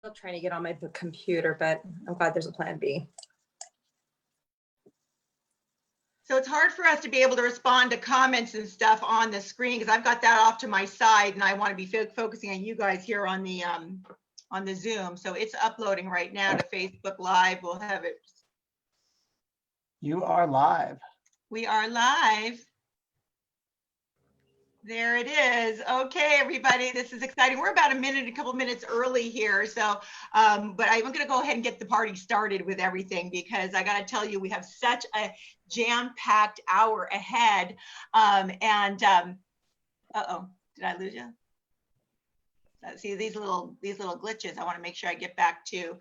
still trying to get on my computer, but I'm glad there's a plan B. So it's hard for us to be able to respond to comments and stuff on the screen because I've got that off to my side and I want to be focusing on you guys here on the Zoom. So it's uploading right now to Facebook Live. We'll have it. You are live. We are live. There it is. Okay, everybody, this is exciting. We're about a couple minutes early here. So, but I'm going to go ahead and get the party started with everything because I got to tell you, we have such a jam-packed hour ahead. Uh-oh, did I lose you? See these little glitches. I want to make sure I get back to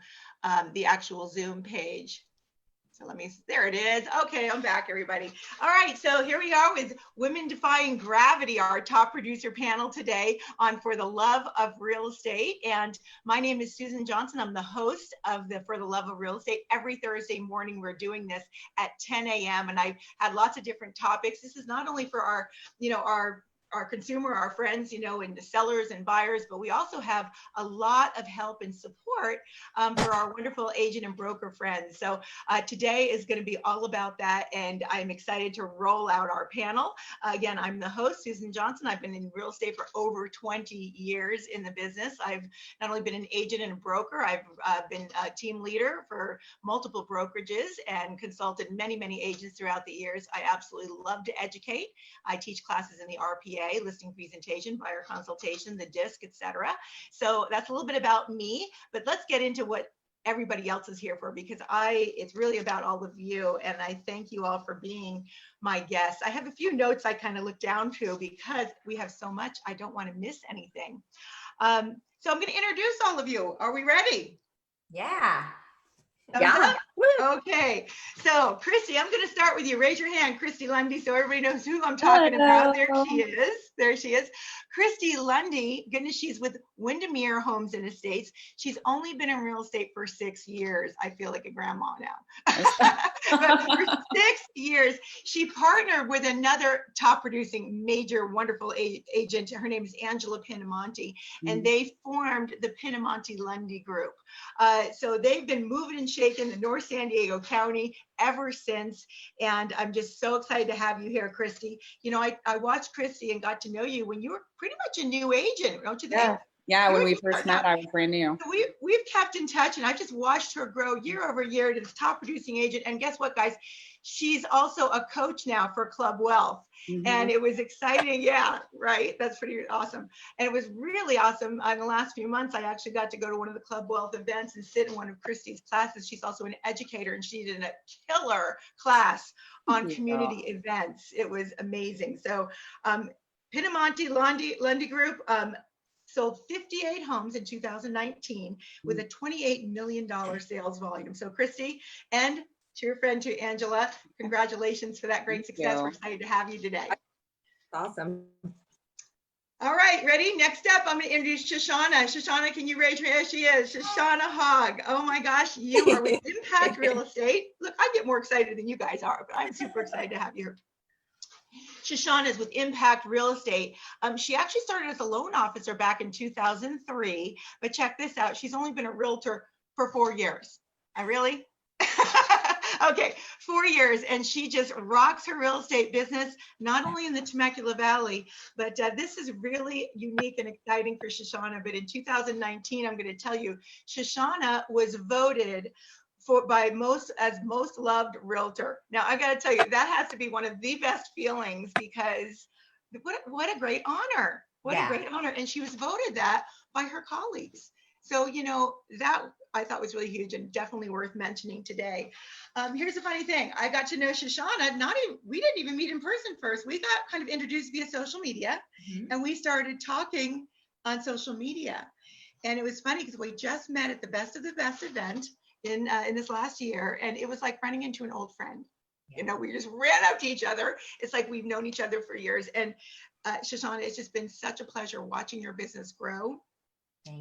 the actual Zoom page. So there it is. Okay, I'm back, everybody. All right, so here we are with Women Defying Gravity, our top producer panel today on For the Love of Real Estate. And my name is Susan Johnson. I'm the host of the For the Love of Real Estate. Every Thursday morning, we're doing this at 10 a.m. And I've had lots of different topics. This is not only for our consumer, our friends, and the sellers and buyers, but we also have a lot of help and support for our wonderful agent and broker friends. So today is going to be all about that, and I'm excited to roll out our panel. Again, I'm the host, Susan Johnson. I've been in real estate for over 20 years in the business. I've not only been an agent and a broker, I've been a team leader for multiple brokerages and consulted many, many agents throughout the years. I absolutely love to educate. I teach classes in the RPA, listing presentation, buyer consultation, the disc, etc. So that's a little bit about me, but let's get into what everybody else is here for, because it's really about all of you, and I thank you all for being my guests. I have a few notes I kind of look down to because we have so much, I don't want to miss anything. So I'm going to introduce all of you. Are we ready? Yeah. Yeah. Okay. So Christy, I'm going to start with you. Raise your hand, Christy Lundy, so everybody knows who I'm talking about. There she is. There she is. Christy Lundy, goodness, she's with Windermere Homes and Estates. She's only been in real estate for 6 years. I feel like a grandma now. But for 6 years, she partnered with another top producing major wonderful agent. Her name is Angela Pinamonti, and they formed the Pinamonti Lundy Group. So they've been moving and shaking the North San Diego County ever since, and I'm just so excited to have you here, Christy. I watched Christy and got to know you when you were pretty much a new agent, don't you think? Yeah, when we first met, I was brand new. We've kept in touch, and I've just watched her grow year over year to the top producing agent. And guess what, guys? She's also a coach now for Club Wealth. And it was exciting. Yeah, right. That's pretty awesome. And it was really awesome. In the last few months, I actually got to go to one of the Club Wealth events and sit in one of Christy's classes. She's also an educator, and she did a killer class on community events. It was amazing. So Pinamonti Lundy Group sold 58 homes in 2019 with a $28 million sales volume. So Christy, and to your friend, to Angela, congratulations for that great success. We're excited to have you today. Awesome. All right, ready? Next up, I'm going to introduce Shoshana. Shoshana, can you raise your hand? She is. Shoshana Hogg. Oh my gosh, you are with Impact Real Estate. Look, I get more excited than you guys are, but I'm super excited to have you here. Shoshana is with Impact Real Estate. She actually started as a loan officer back in 2003, but check this out. She's only been a realtor for 4 years. Really? Okay, 4 years, and she just rocks her real estate business, not only in the Temecula Valley, but this is really unique and exciting for Shoshana. But in 2019, I'm going to tell you, Shoshana was voted by most loved realtor. Now I got to tell you, that has to be one of the best feelings, because what a great honor. What a great honor. And she was voted that by her colleagues. So, that I thought was really huge and definitely worth mentioning today. Here's the funny thing. I got to know Shoshana, we didn't even meet in person first. We got kind of introduced via social media, and we started talking on social media. And it was funny because we just met at the Best of the Best event in this last year, and it was like running into an old friend. We just ran up to each other. It's like we've known each other for years. And Shoshana, it's just been such a pleasure watching your business grow.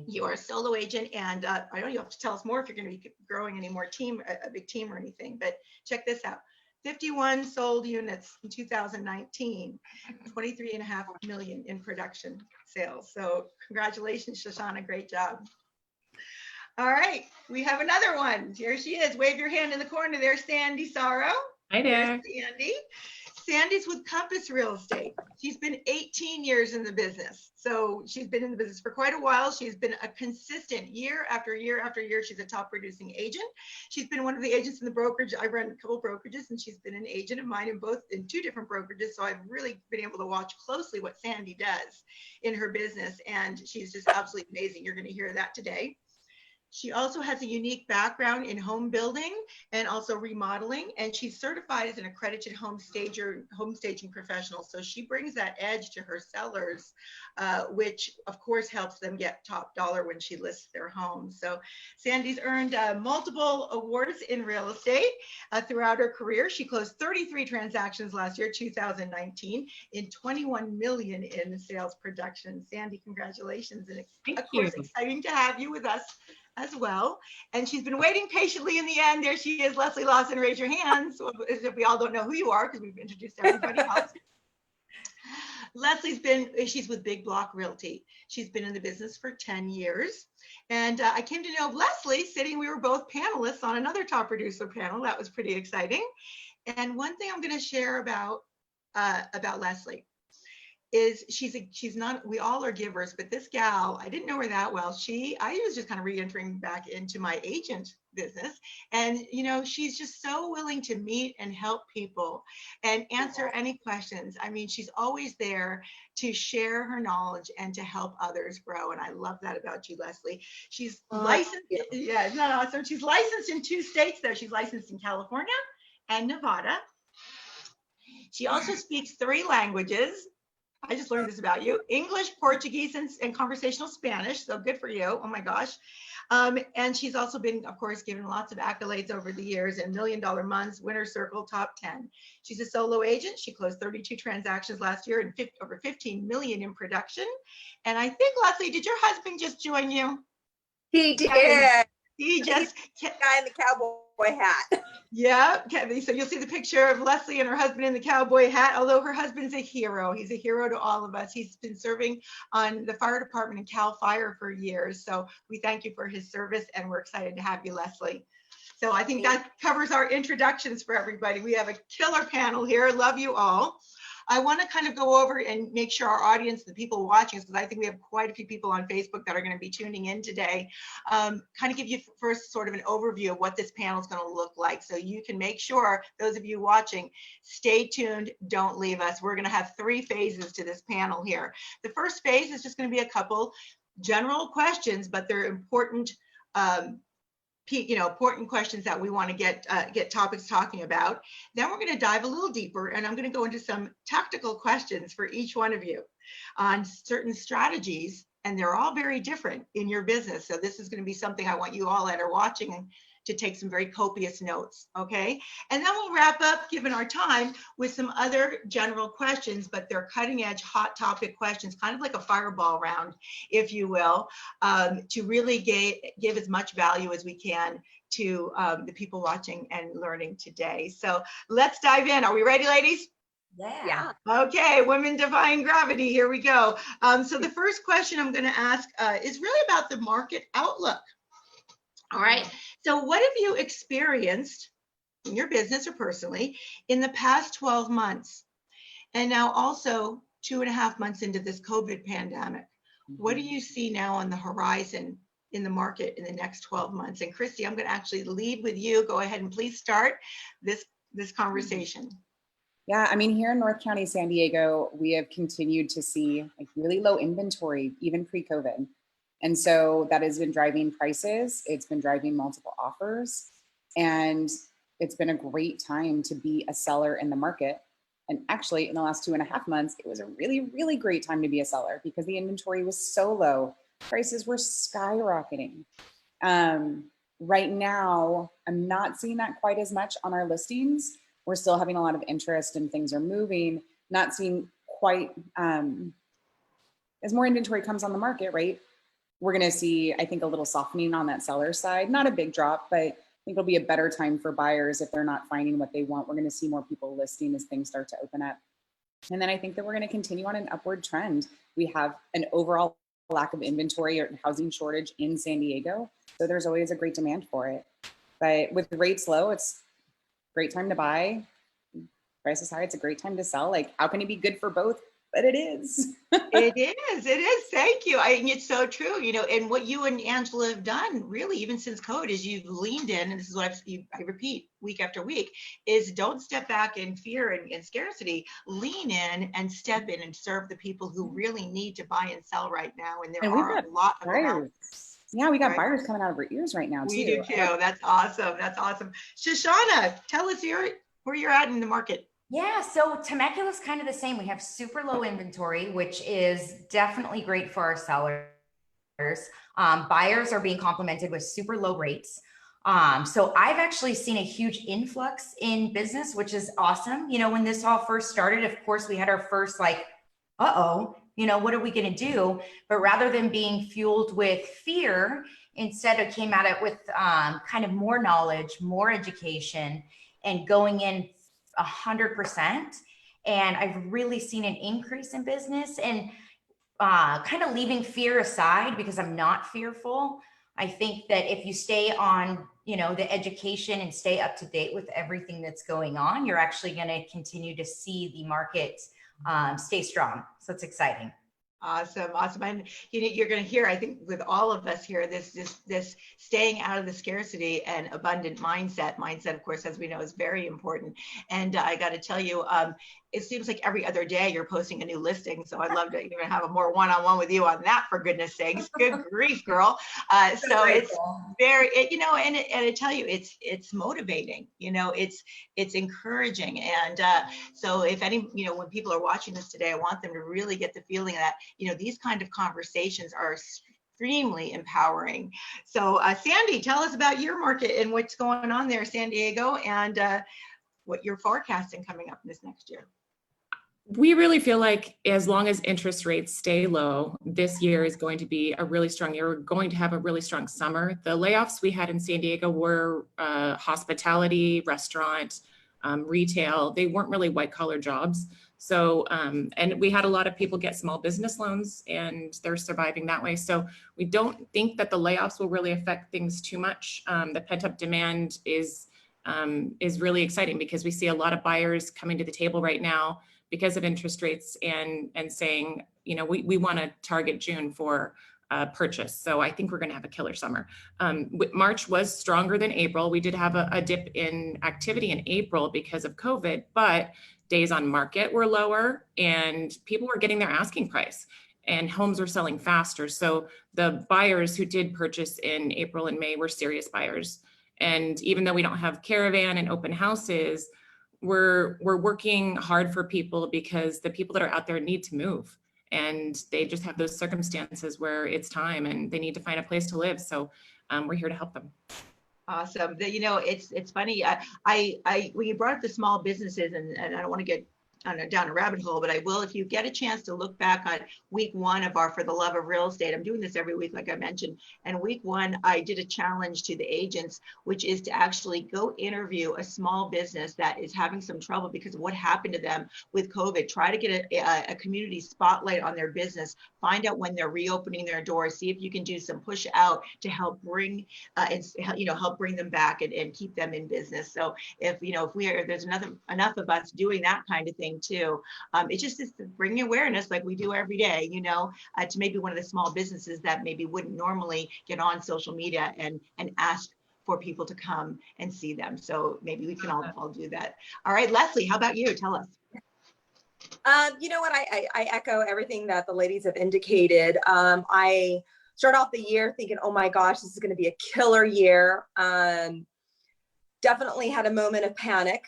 You are a solo agent, and I don't even have to tell us more if you're going to be growing any more a big team or anything, but check this out. 51 sold units in 2019, 23.5 million in production sales. So congratulations, Shoshana, great job. All right, we have another one. Here she is. Wave your hand in the corner there, Sandy Sorrow. Hi there. There's Sandy. Sandy's with Compass Real Estate. She's been 18 years in the business. So she's been in the business for quite a while. She's been a consistent year after year after year. She's a top producing agent. She's been one of the agents in the brokerage. I run a couple brokerages, and she's been an agent of mine in two different brokerages. So I've really been able to watch closely what Sandy does in her business. And she's just absolutely amazing. You're going to hear that today. She also has a unique background in home building and also remodeling, and she's certified as an accredited home staging professional. So she brings that edge to her sellers, which of course helps them get top dollar when she lists their homes. So Sandy's earned multiple awards in real estate throughout her career. She closed 33 transactions last year, 2019, in 21 million in sales production. Sandy, congratulations. And Thank of course, you. exciting to have you with us as well. And she's been waiting patiently in the end. There she is, Leslie Lawson. Raise your hands as if we all don't know who you are, because we've introduced everybody else. She's with Big Block Realty. She's been in the business for 10 years. And I came to know of Leslie we were both panelists on another top producer panel. That was pretty exciting. And one thing I'm going to share about Leslie is she's not, we all are givers, but this gal, I didn't know her that well. I was just kind of re-entering back into my agent business. And, you know, she's just so willing to meet and help people and answer any questions. I mean, she's always there to share her knowledge and to help others grow. And I love that about you, Leslie. She's licensed. Yeah, isn't that awesome? She's licensed in 2 states though. She's licensed in California and Nevada. She also speaks 3 languages. I just learned this about you: English, Portuguese, and conversational Spanish. So good for you. Oh my gosh. And she's also been, of course, given lots of accolades over the years and $1 Million Months, Winner's Circle, Top 10. She's a solo agent. She closed 32 transactions last year and over 15 million in production. And I think, Leslie, did your husband just join you? He did. He just Guy in the cowboy hat. Yeah, so you'll see the picture of Leslie and her husband in the cowboy hat, although her husband's a hero. He's a hero to all of us. He's been serving on the fire department in Cal Fire for years. So we thank you for his service, and we're excited to have you, Leslie. So I think that covers our introductions for everybody. We have a killer panel here. Love you all. I want to kind of go over and make sure our audience, the people watching us, because I think we have quite a few people on Facebook that are going to be tuning in today, kind of give you first sort of an overview of what this panel is going to look like. So you can make sure, those of you watching, stay tuned, don't leave us. We're going to have 3 phases to this panel here. The first phase is just going to be a couple general questions, but they're important important questions that we want to get topics talking about. Then we're going to dive a little deeper, and I'm going to go into some tactical questions for each one of you on certain strategies, and they're all very different in your business. So this is going to be something I want you all that are watching to take some very copious notes, okay? And then we'll wrap up, given our time, with some other general questions, but they're cutting edge, hot topic questions, kind of like a fireball round, if you will, to really give as much value as we can to the people watching and learning today. So let's dive in. Are we ready, ladies? Yeah. Okay, Women Defying Gravity, here we go. So the first question I'm gonna ask is really about the market outlook. All right, so what have you experienced in your business or personally in the past 12 months? And now also 2.5 months into this COVID pandemic, what do you see now on the horizon in the market in the next 12 months? And Christy, I'm gonna actually lead with you. Go ahead and please start this conversation. Yeah, I mean, here in North County, San Diego, we have continued to see like really low inventory, even pre-COVID. And so that has been driving prices. It's been driving multiple offers. And it's been a great time to be a seller in the market. And actually, in the last 2.5 months, it was a really, really great time to be a seller because the inventory was so low. Prices were skyrocketing. Right now, I'm not seeing that quite as much on our listings. We're still having a lot of interest and things are moving, not seeing quite, as more inventory comes on the market, right? We're gonna see, I think, a little softening on that seller side, not a big drop, but I think it'll be a better time for buyers if they're not finding what they want. We're gonna see more people listing as things start to open up. And then I think that we're gonna continue on an upward trend. We have an overall lack of inventory or housing shortage in San Diego. So there's always a great demand for it. But with rates low, it's a great time to buy. Prices high, it's a great time to sell. Like, how can it be good for both? But it is. It is. Thank you. And it's so true, and what you and Angela have done really, even since COVID, is you've leaned in, and this is what I repeat week after week, is don't step back in fear and scarcity, lean in and step in and serve the people who really need to buy and sell right now. And there We've are got a lot of them out. buyers. Yeah, we got Right. buyers coming out of our ears right now, We too. do too. That's awesome. Shoshana, tell us where you're at in the market. Yeah, so Temecula is kind of the same. We have super low inventory, which is definitely great for our sellers. Buyers are being complimented with super low rates. So I've actually seen a huge influx in business, which is awesome. When this all first started, of course, we had our first like, what are we going to do? But rather than being fueled with fear, instead it came at it with kind of more knowledge, more education, and going in 100%. And I've really seen an increase in business, and kind of leaving fear aside, because I'm not fearful. I think that if you stay on, the education and stay up to date with everything that's going on, you're actually going to continue to see the market stay strong. So it's exciting. Awesome. And you're going to hear, I think, with all of us here, this staying out of the scarcity and abundant mindset, of course, as we know, is very important. And I got to tell you, it seems like every other day you're posting a new listing. So I'd love to even have a more one-on-one with you on that, for goodness sakes. Good grief, girl. So it's very, and I tell you, it's motivating, it's encouraging. And so if any, when people are watching this today, I want them to really get the feeling that, these kind of conversations are extremely empowering. So Sandy, tell us about your market and what's going on there, San Diego, and what you're forecasting coming up this next year. We really feel like as long as interest rates stay low, this year is going to be a really strong year. We're going to have a really strong summer. The layoffs we had in San Diego were hospitality, restaurant, retail. They weren't really white collar jobs. So, and we had a lot of people get small business loans, and they're surviving that way. So we don't think that the layoffs will really affect things too much. The pent up demand is really exciting, because we see a lot of buyers coming to the table right now because of interest rates and saying, we want to target June for purchase. So I think we're going to have a killer summer. March was stronger than April. We did have a dip in activity in April because of COVID, but days on market were lower and people were getting their asking price and homes were selling faster. So the buyers who did purchase in April and May were serious buyers. And even though we don't have caravan and open houses, we're working hard for people, because the people that are out there need to move, and they just have those circumstances where it's time and they need to find a place to live. So we're here to help them. Awesome. It's funny. I when you brought up the small businesses, and I don't want to get down a rabbit hole, but I will, if you get a chance to look back on week one of our For the Love of Real Estate. I'm doing this every week, like I mentioned. And week one, I did a challenge to the agents, which is to actually go interview a small business that is having some trouble because of what happened to them with COVID. Try to get a community spotlight on their business, find out when they're reopening their doors, see if you can do some push out to help bring, help bring them back and keep them in business. So if there's enough of us doing that kind of thing too, it's just bringing awareness like we do every day, to maybe one of the small businesses that maybe wouldn't normally get on social media and ask for people to come and see them. So maybe we can all do that. All right, Leslie, how about you? Tell us. You know what? I echo everything that the ladies have indicated. I start off the year thinking, oh my gosh, this is going to be a killer year. Definitely had a moment of panic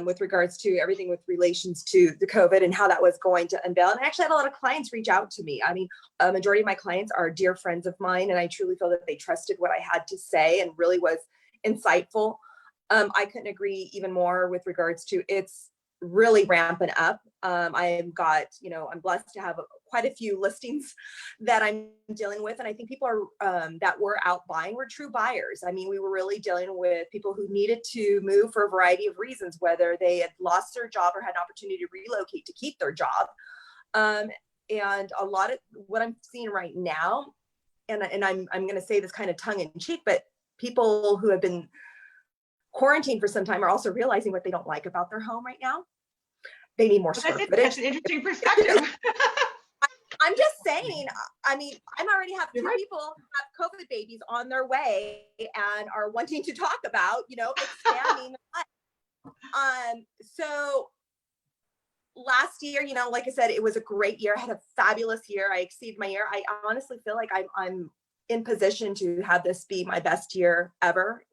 with regards to everything with relations to the COVID and how that was going to unveil. And I actually had a lot of clients reach out to me. I mean, a majority of my clients are dear friends of mine, and I truly feel that they trusted what I had to say and really was insightful. I couldn't agree even more with regards to it's really ramping up. I'm blessed to have quite a few listings that I'm dealing with. And I think people are that were out buying were true buyers. I mean, we were really dealing with people who needed to move for a variety of reasons, whether they had lost their job or had an opportunity to relocate to keep their job. And a lot of what I'm seeing right now and I'm going to say this kind of tongue in cheek, but people who have been quarantined for some time are also realizing what they don't like about their home right now. They need more square footage. That's an interesting perspective. I'm just saying, I mean, I already have two You're right. people who have COVID babies on their way and are wanting to talk about, expanding their life. So last year, like I said, it was a great year. I had a fabulous year. I exceeded my year. I honestly feel like I'm in position to have this be my best year ever,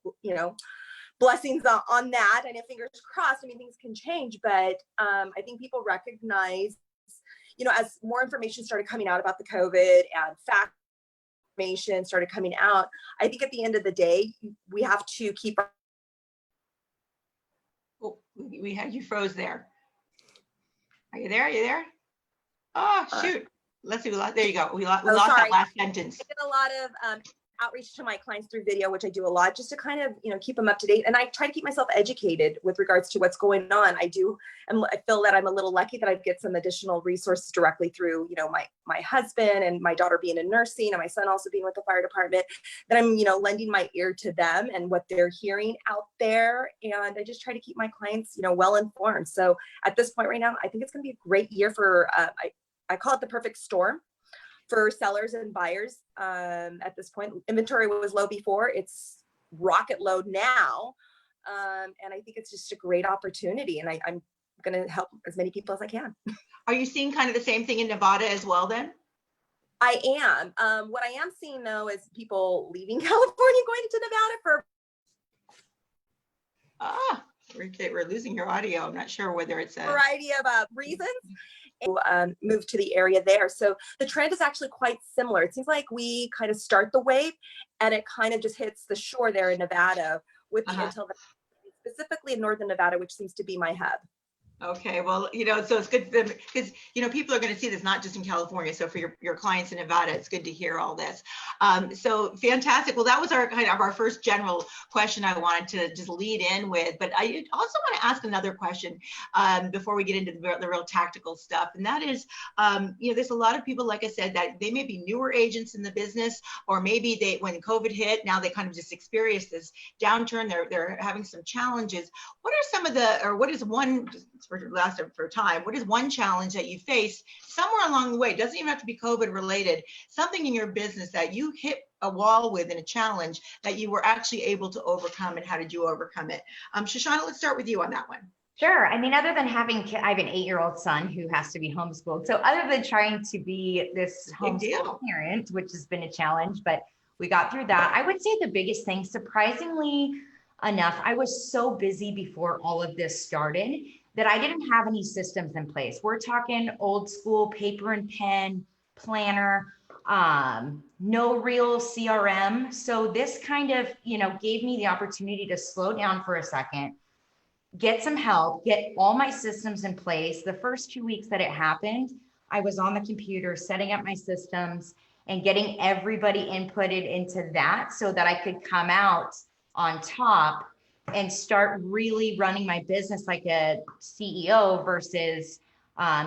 blessings on that. I know, fingers crossed, things can change, but I think people recognize, as more information started coming out about the COVID and fact information started coming out, I think at the end of the day, we have to keep. Oh, we had you froze there. Are you there? Are you there? Oh, shoot. Let's see. There you go. We lost that last sentence. I did a lot of outreach to my clients through video, which I do a lot, just to kind of, keep them up to date. And I try to keep myself educated with regards to what's going on. I feel that I'm a little lucky that I get some additional resources directly through, my husband and my daughter being in nursing and my son also being with the fire department, that I'm, lending my ear to them and what they're hearing out there. And I just try to keep my clients, well informed. So at this point right now, I think it's going to be a great year for, I call it the perfect storm for sellers and buyers. At this point, inventory was low before, it's rocket low now. And I think it's just a great opportunity, and I'm going to help as many people as I can. Are you seeing kind of the same thing in Nevada as well then? I am. What I am seeing though is people leaving California, going into Nevada for We're losing your audio. I'm not sure whether it's a variety of reasons. Move to the area there. So the trend is actually quite similar. It seems like we kind of start the wave and it kind of just hits the shore there in Nevada with the Intel, specifically in Northern Nevada, which seems to be my hub. Okay, well, so it's good because, people are going to see this not just in California. So for your clients in Nevada, it's good to hear all this. So fantastic. Well, that was our kind of our first general question I wanted to just lead in with. But I also want to ask another question before we get into the real tactical stuff. And that is, there's a lot of people, like I said, that they may be newer agents in the business, or maybe when COVID hit, now they kind of just experienced this downturn. They're having some challenges. What are some of what is one, what is one challenge that you face somewhere along the way? It doesn't even have to be COVID related, something in your business that you hit a wall with and a challenge that you were actually able to overcome, and how did you overcome it? Shoshana, let's start with you on that one. Sure. Other than I have an 8-year-old son who has to be homeschooled. So other than trying to be this homeschool parent, which has been a challenge, but we got through that. I would say the biggest thing, surprisingly enough, I was so busy before all of this started that I didn't have any systems in place. We're talking old school paper and pen, planner, no real CRM. So this kind of, gave me the opportunity to slow down for a second, get some help, get all my systems in place. The first 2 weeks that it happened, I was on the computer setting up my systems and getting everybody inputted into that so that I could come out on top and start really running my business like a CEO versus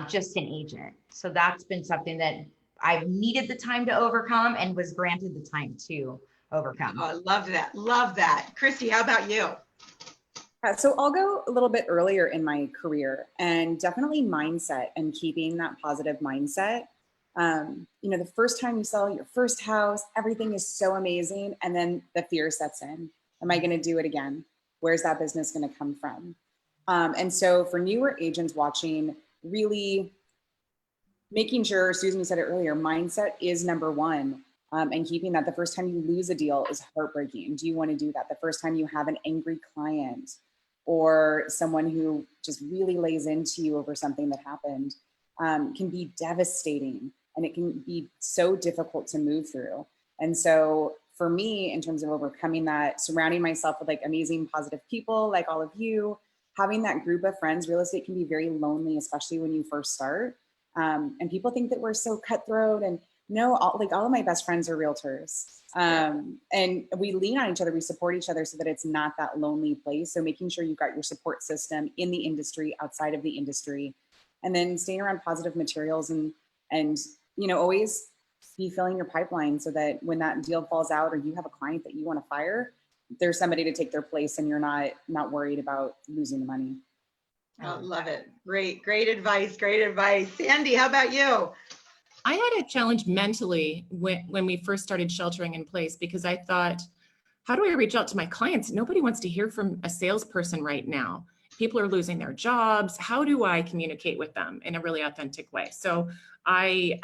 just an agent. So that's been something that I've needed the time to overcome and was granted the time to overcome. Oh, I love that. Love that. Christy, how about you? So I'll go a little bit earlier in my career, and definitely mindset and keeping that positive mindset. The first time you sell your first house, everything is so amazing. And then the fear sets in. Am I going to do it again? Where's that business going to come from? And so for newer agents watching, really making sure, Susan said it earlier, mindset is number one. And keeping that. The first time you lose a deal is heartbreaking. Do you want to do that? The first time you have an angry client or someone who just really lays into you over something that happened can be devastating, and it can be so difficult to move through. And so for me, in terms of overcoming that, surrounding myself with like amazing, positive people like all of you, having that group of friends. Real estate can be very lonely, especially when you first start. And people think that we're so cutthroat, and no, all of my best friends are realtors. And we lean on each other, we support each other so that it's not that lonely place. So making sure you've got your support system in the industry, outside of the industry, and then staying around positive materials and always be filling your pipeline so that when that deal falls out or you have a client that you want to fire, there's somebody to take their place and you're not worried about losing the money. Oh, love it. Great advice. Great advice. Sandy, how about you? I had a challenge mentally when we first started sheltering in place, because I thought, how do I reach out to my clients? Nobody wants to hear from a salesperson right now. People are losing their jobs. How do I communicate with them in a really authentic way? So I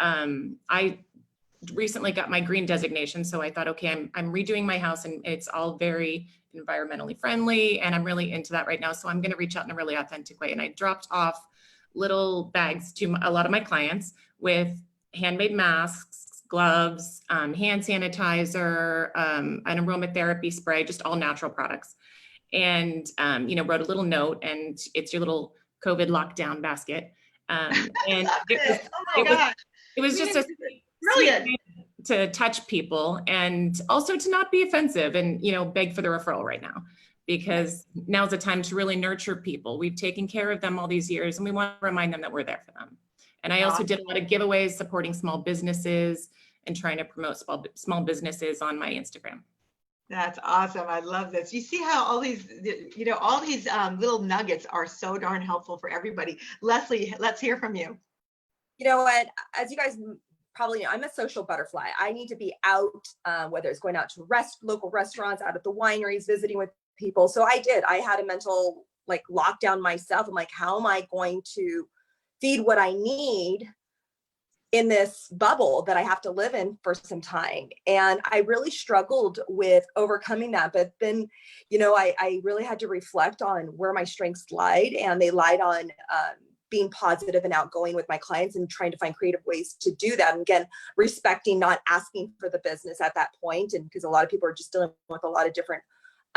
recently got my green designation. So I thought, okay, I'm redoing my house and it's all very environmentally friendly. And I'm really into that right now. So I'm going to reach out in a really authentic way. And I dropped off little bags to a lot of my clients with handmade masks, gloves, hand sanitizer, an aromatherapy spray, just all natural products. And, wrote a little note, and it's your little COVID lockdown basket. And it was just Brilliant. to touch people and also to not be offensive and, beg for the referral right now, because now's the time to really nurture people. We've taken care of them all these years and we want to remind them that we're there for them. And I also did a lot of giveaways supporting small businesses and trying to promote small businesses on my Instagram. That's awesome. I love this. You see how all these little nuggets are so darn helpful for everybody. Leslie, let's hear from you. You know what, as you guys probably know, I'm a social butterfly. I need to be out, whether it's going out to local restaurants, out at the wineries, visiting with people. So I had a mental lockdown myself. I'm like, how am I going to feed what I need in this bubble that I have to live in for some time? And I really struggled with overcoming that. But then, I really had to reflect on where my strengths lied, and they lied on being positive and outgoing with my clients and trying to find creative ways to do that. And again, respecting, not asking for the business at that point. And because a lot of people are just dealing with a lot of different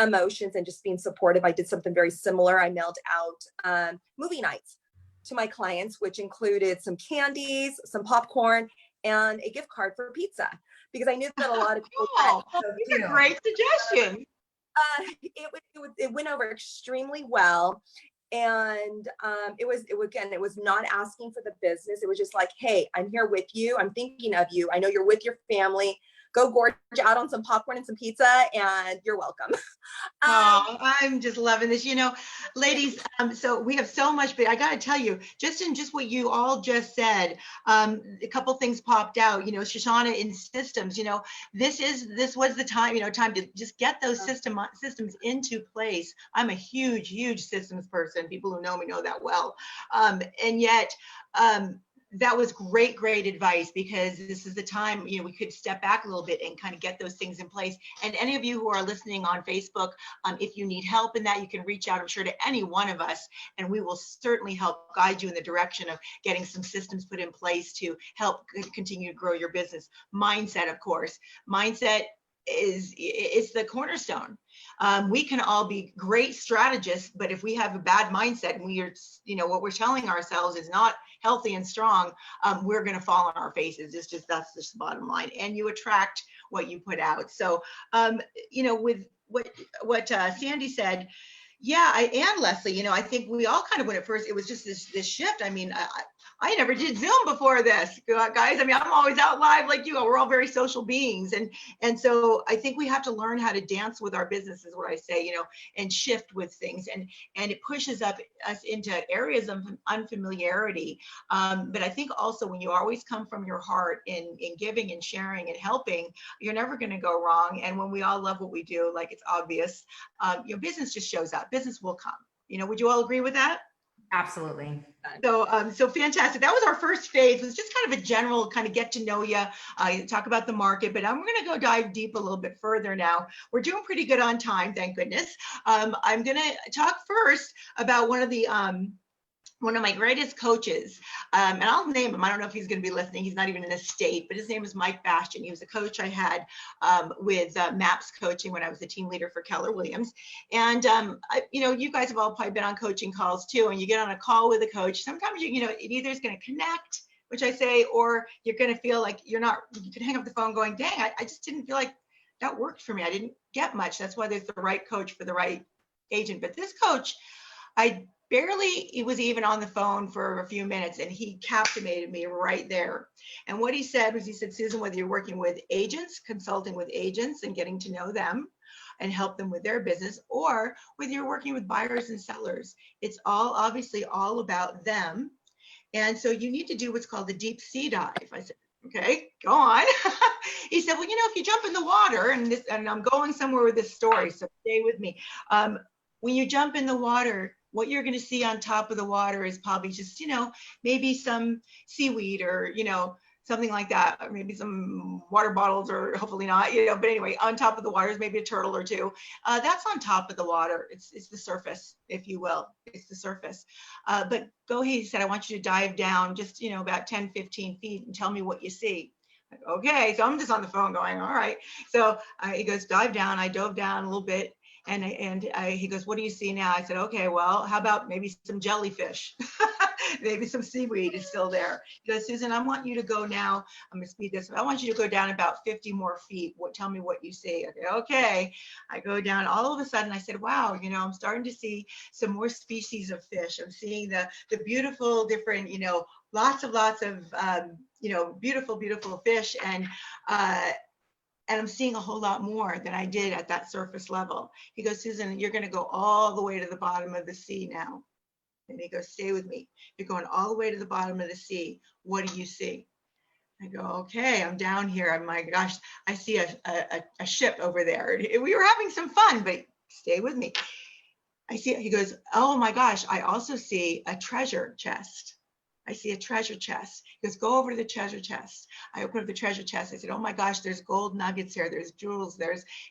emotions, and just being supportive. I did something very similar. I mailed out movie nights to my clients, which included some candies, some popcorn, and a gift card for pizza, because I knew that a lot of people. These are great suggestions. It went over extremely well. And it was not asking for the business. It was just like, hey, I'm here with you. I'm thinking of you. I know you're with your family. Go gorge out on some popcorn and some pizza, and you're welcome. I'm just loving this. Ladies, so we have so much, but I got to tell you, just what you all just said, a couple things popped out. Shoshana, in systems, this was the time, time to just get those systems into place. I'm a huge systems person. People who know me know that well. And yet, that was great advice, because this is the time, we could step back a little bit and kind of get those things in place. And any of you who are listening on Facebook, if you need help in that, you can reach out, I'm sure, to any one of us, and we will certainly help guide you in the direction of getting some systems put in place to help continue to grow your business. Mindset, of course. Mindset is the cornerstone. We can all be great strategists, but if we have a bad mindset and we are, what we're telling ourselves is not healthy and strong, we're going to fall on our faces. That's just the bottom line. And you attract what you put out. So, with what Sandy said, and Leslie, I think we all kind of, when at first it was just this shift. I mean, I never did Zoom before this, guys. I mean, I'm always out live like you. We're all very social beings. And so I think we have to learn how to dance with our business, is what I say, and shift with things. And it pushes us into areas of unfamiliarity. But I think also when you always come from your heart in giving and sharing and helping, you're never going to go wrong. And when we all love what we do, like it's obvious, business just shows up. Business will come. Would you all agree with that? Absolutely. So fantastic. That was our first phase. It was just kind of a general kind of get to know you, talk about the market, but I'm going to go dive deep a little bit further now. We're doing pretty good on time, thank goodness. I'm going to talk first about one of my greatest coaches, and I'll name him. I don't know if he's going to be listening. He's not even in the state, but his name is Mike Bastian. He was a coach I had with MAPS coaching when I was a team leader for Keller Williams. And, you guys have all probably been on coaching calls too, and you get on a call with a coach. Sometimes, it either is going to connect, which I say, or you're going to feel like you can hang up the phone going, dang, I just didn't feel like that worked for me. I didn't get much. That's why there's the right coach for the right agent. But this coach, I barely, he was even on the phone for a few minutes, and he captivated me right there. And what he said was, he said, Susan, whether you're working with agents, consulting with agents and getting to know them and help them with their business, or whether you're working with buyers and sellers, it's all obviously all about them. And so you need to do what's called the deep sea dive. I said, okay, go on. He said, well, if you jump in the water, and I'm going somewhere with this story, so stay with me. When you jump in the water, what you're going to see on top of the water is probably just, maybe some seaweed or, something like that, or maybe some water bottles, or hopefully not, but anyway, on top of the water is maybe a turtle or two. That's on top of the water. It's the surface, if you will. It's the surface. But go ahead, he said, I want you to dive down just, about 10, 15 feet and tell me what you see. Okay, so I'm just on the phone going, all right. So he goes, dive down. I dove down a little bit. And he goes, what do you see now? I said, okay, well, how about maybe some jellyfish? Maybe some seaweed is still there. He goes, Susan, I want you to go now. I'm going to speed this. I want you to go down about 50 more feet. Tell me what you see. Okay. I go down. All of a sudden, I said, wow, I'm starting to see some more species of fish. I'm seeing the beautiful different, lots of beautiful, beautiful fish. And I'm seeing a whole lot more than I did at that surface level. He goes, Susan, you're going to go all the way to the bottom of the sea now. And he goes, stay with me. You're going all the way to the bottom of the sea. What do you see? I go, okay, I'm down here. Oh my gosh, I see a ship over there. We were having some fun, but stay with me. He goes, oh my gosh, I also see a treasure chest. I see a treasure chest. He goes, go over to the treasure chest. I open up the treasure chest. I said, oh my gosh, there's gold nuggets here. There's jewels.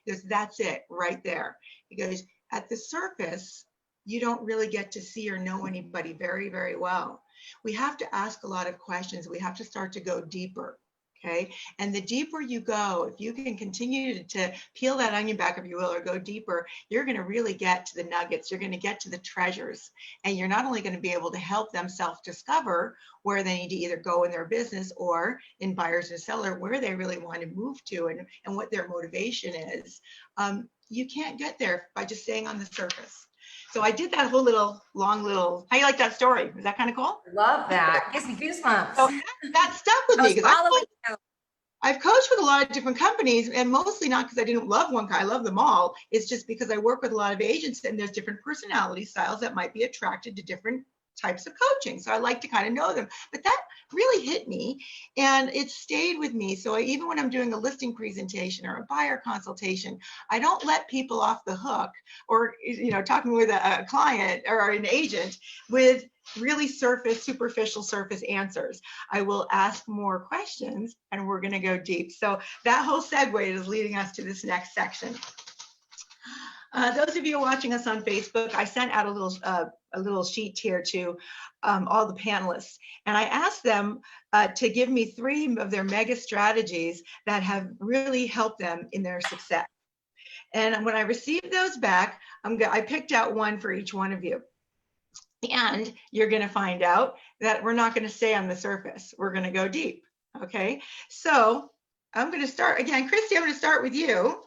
He goes, that's it right there. He goes, at the surface, you don't really get to see or know anybody very, very well. We have to ask a lot of questions. We have to start to go deeper. Okay. And the deeper you go, if you can continue to peel that onion back, if you will, or go deeper, you're going to really get to the nuggets. You're going to get to the treasures. And you're not only going to be able to help them self-discover where they need to either go in their business or in buyers and seller, where they really want to move to and what their motivation is. You can't get there by just staying on the surface. So I did that whole long little, how you like that story? Is that kind of cool? Love that. Gives me goosebumps. So that stuck with me because I've coached with a lot of different companies, and mostly not because I didn't love one guy. I love them all. It's just because I work with a lot of agents, and there's different personality styles that might be attracted to different types of coaching. So I like to kind of know them, but that really hit me and it stayed with me. So even when I'm doing a listing presentation or a buyer consultation, I don't let people off the hook or, talking with a client or an agent with really superficial surface answers. I will ask more questions and we're going to go deep. So that whole segue is leading us to this next section. Those of you watching us on Facebook, I sent out a little sheet here to all the panelists, and I asked them to give me 3 of their mega strategies that have really helped them in their success. And when I received those back, I picked out one for each one of you. And you're going to find out that we're not going to stay on the surface. We're going to go deep. Okay. So I'm going to start again. Christy, I'm going to start with you.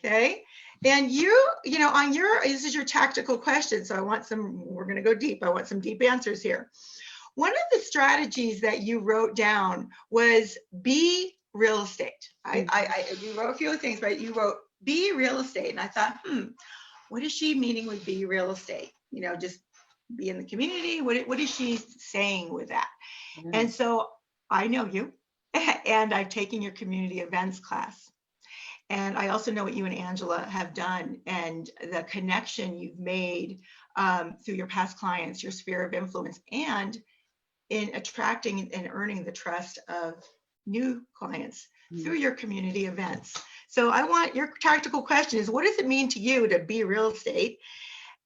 Okay. And this is your tactical question. So we're going to go deep. I want some deep answers here. One of the strategies that you wrote down was be real estate. You wrote a few things, right? You wrote be real estate. And I thought, what is she meaning with be real estate? Just be in the community. What is she saying with that? Mm-hmm. And so I know you, and I've taken your community events class. And I also know what you and Angela have done and the connection you've made through your past clients, your sphere of influence, and in attracting and earning the trust of new clients through your community events. So I want your tactical question is, what does it mean to you to be real estate?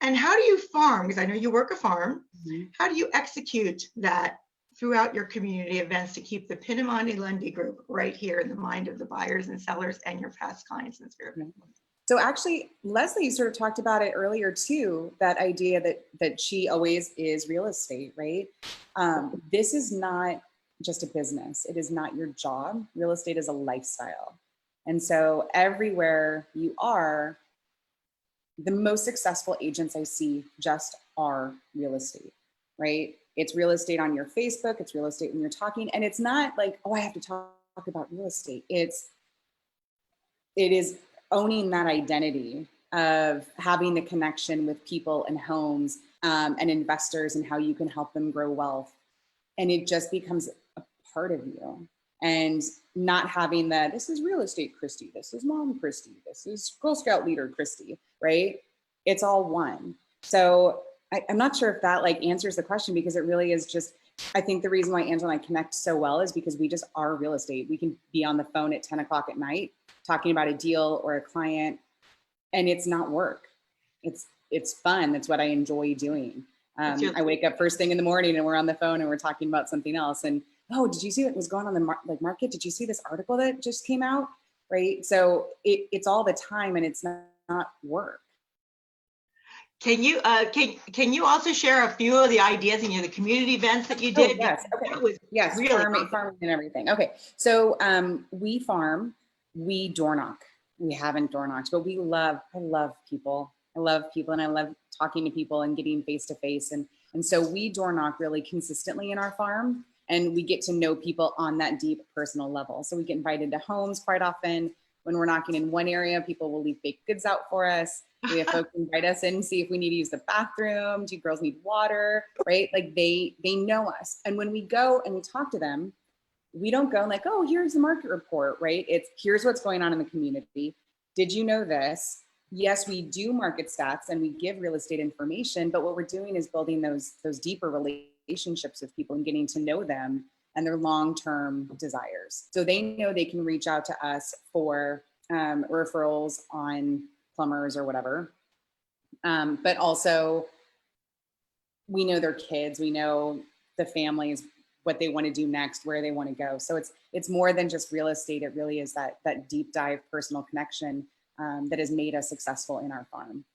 And how do you farm? Because I know you work a farm. Mm-hmm. How do you execute that throughout your community events to keep the Pinamani Lundy group right here in the mind of the buyers and sellers and your past clients and sphere of influence? So actually, Leslie, you sort of talked about it earlier too, that idea that she always is real estate, right? This is not just a business. It is not your job. Real estate is a lifestyle. And so everywhere you are, the most successful agents I see just are real estate, right? It's real estate on your Facebook, it's real estate when you're talking. And it's not like, oh, I have to talk about real estate. It is owning that identity of having the connection with people and homes and investors and how you can help them grow wealth. And it just becomes a part of you. And not having that, this is real estate Christy, this is mom Christy, this is Girl Scout leader Christy, right? It's all one. So I'm not sure if that like answers the question, because it really is just, I think the reason why Angela and I connect so well is because we just are real estate. We can be on the phone at 10 o'clock at night talking about a deal or a client, and it's not work. It's fun. That's what I enjoy doing. I wake up first thing in the morning and we're on the phone and we're talking about something else. And, oh, did you see what was going on in the market? Did you see this article that just came out? Right. So it's all the time, and it's not work. Can you also share a few of the ideas and the community events that you did? Oh, yes. Okay. That was yes. Really farming and everything. Okay. So we farm, we door knock. We haven't door knocked, but I love people. I love people, and I love talking to people and getting face to face. And so we door knock really consistently in our farm, and we get to know people on that deep personal level. So we get invited to homes quite often. When we're knocking in one area, people will leave baked goods out for us. We have folks invite us in and see if we need to use the bathroom. Do girls need water? Right? Like they know us. And when we go and we talk to them, we don't go like, oh, here's the market report, right? It's here's what's going on in the community. Did you know this? Yes, we do market stats and we give real estate information, but what we're doing is building those deeper relationships with people and getting to know them and their long-term desires. So they know they can reach out to us for referrals on plumbers or whatever. But also we know their kids, we know the families, what they want to do next, where they want to go. So it's more than just real estate. It really is that deep dive personal connection that has made us successful in our farm.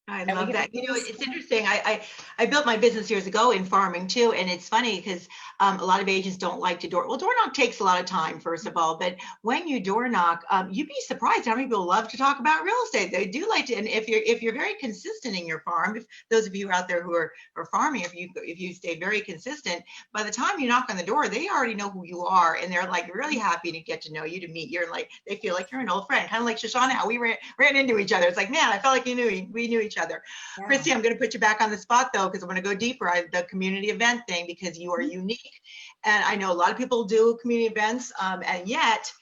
I love that. It's interesting. I built my business years ago in farming too. And it's funny because a lot of agents don't like to door knock takes a lot of time, first of all. But when you door knock, you'd be surprised how many people love to talk about real estate. They do like to. And if you're very consistent in your farm, if those of you out there who are farming, if you stay very consistent, by the time you knock on the door, they already know who you are. And they're like really happy to get to know you, to meet you. And like, they feel like you're an old friend, kind of like Shoshana, how we ran into each other. It's like, man, I felt like we knew each other. Yeah. Christy, I'm going to put you back on the spot though, because I'm going to go deeper. The community event thing, because you are unique. And I know a lot of people do community events, and yet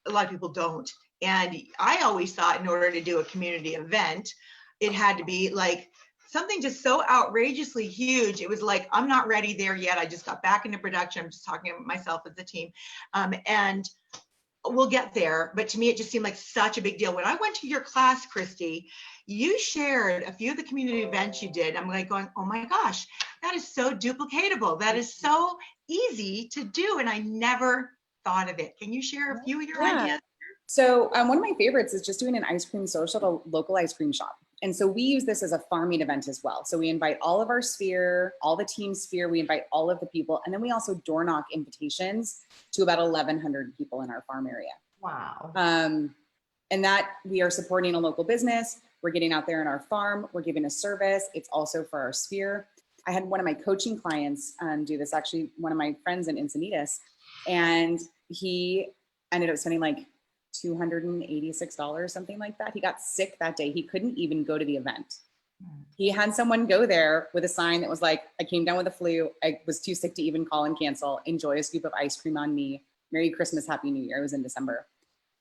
a lot of people don't. And I always thought in order to do a community event, it had to be like something just so outrageously huge. It was like, I'm not ready there yet. I just got back into production. I'm just talking about myself as a team. And we'll get there. But to me, it just seemed like such a big deal. When I went to your class, Christy, you shared a few of the community events you did. I'm like going, oh my gosh, that is so duplicatable. That is so easy to do. And I never thought of it. Can you share a few of your ideas? So one of my favorites is just doing an ice cream social at a local ice cream shop. And so we use this as a farming event as well. So we invite all of our sphere, all the team sphere, we invite all of the people. And then we also door knock invitations to about 1,100 people in our farm area. Wow. And that we are supporting a local business. We're getting out there in our farm. We're giving a service. It's also for our sphere. I had one of my coaching clients do this, actually one of my friends in Encinitas, and he ended up spending like $286, something like that. He got sick that day. He couldn't even go to the event. He had someone go there with a sign that was like, I came down with the flu. I was too sick to even call and cancel. Enjoy a scoop of ice cream on me. Merry Christmas, Happy New Year. It was in December.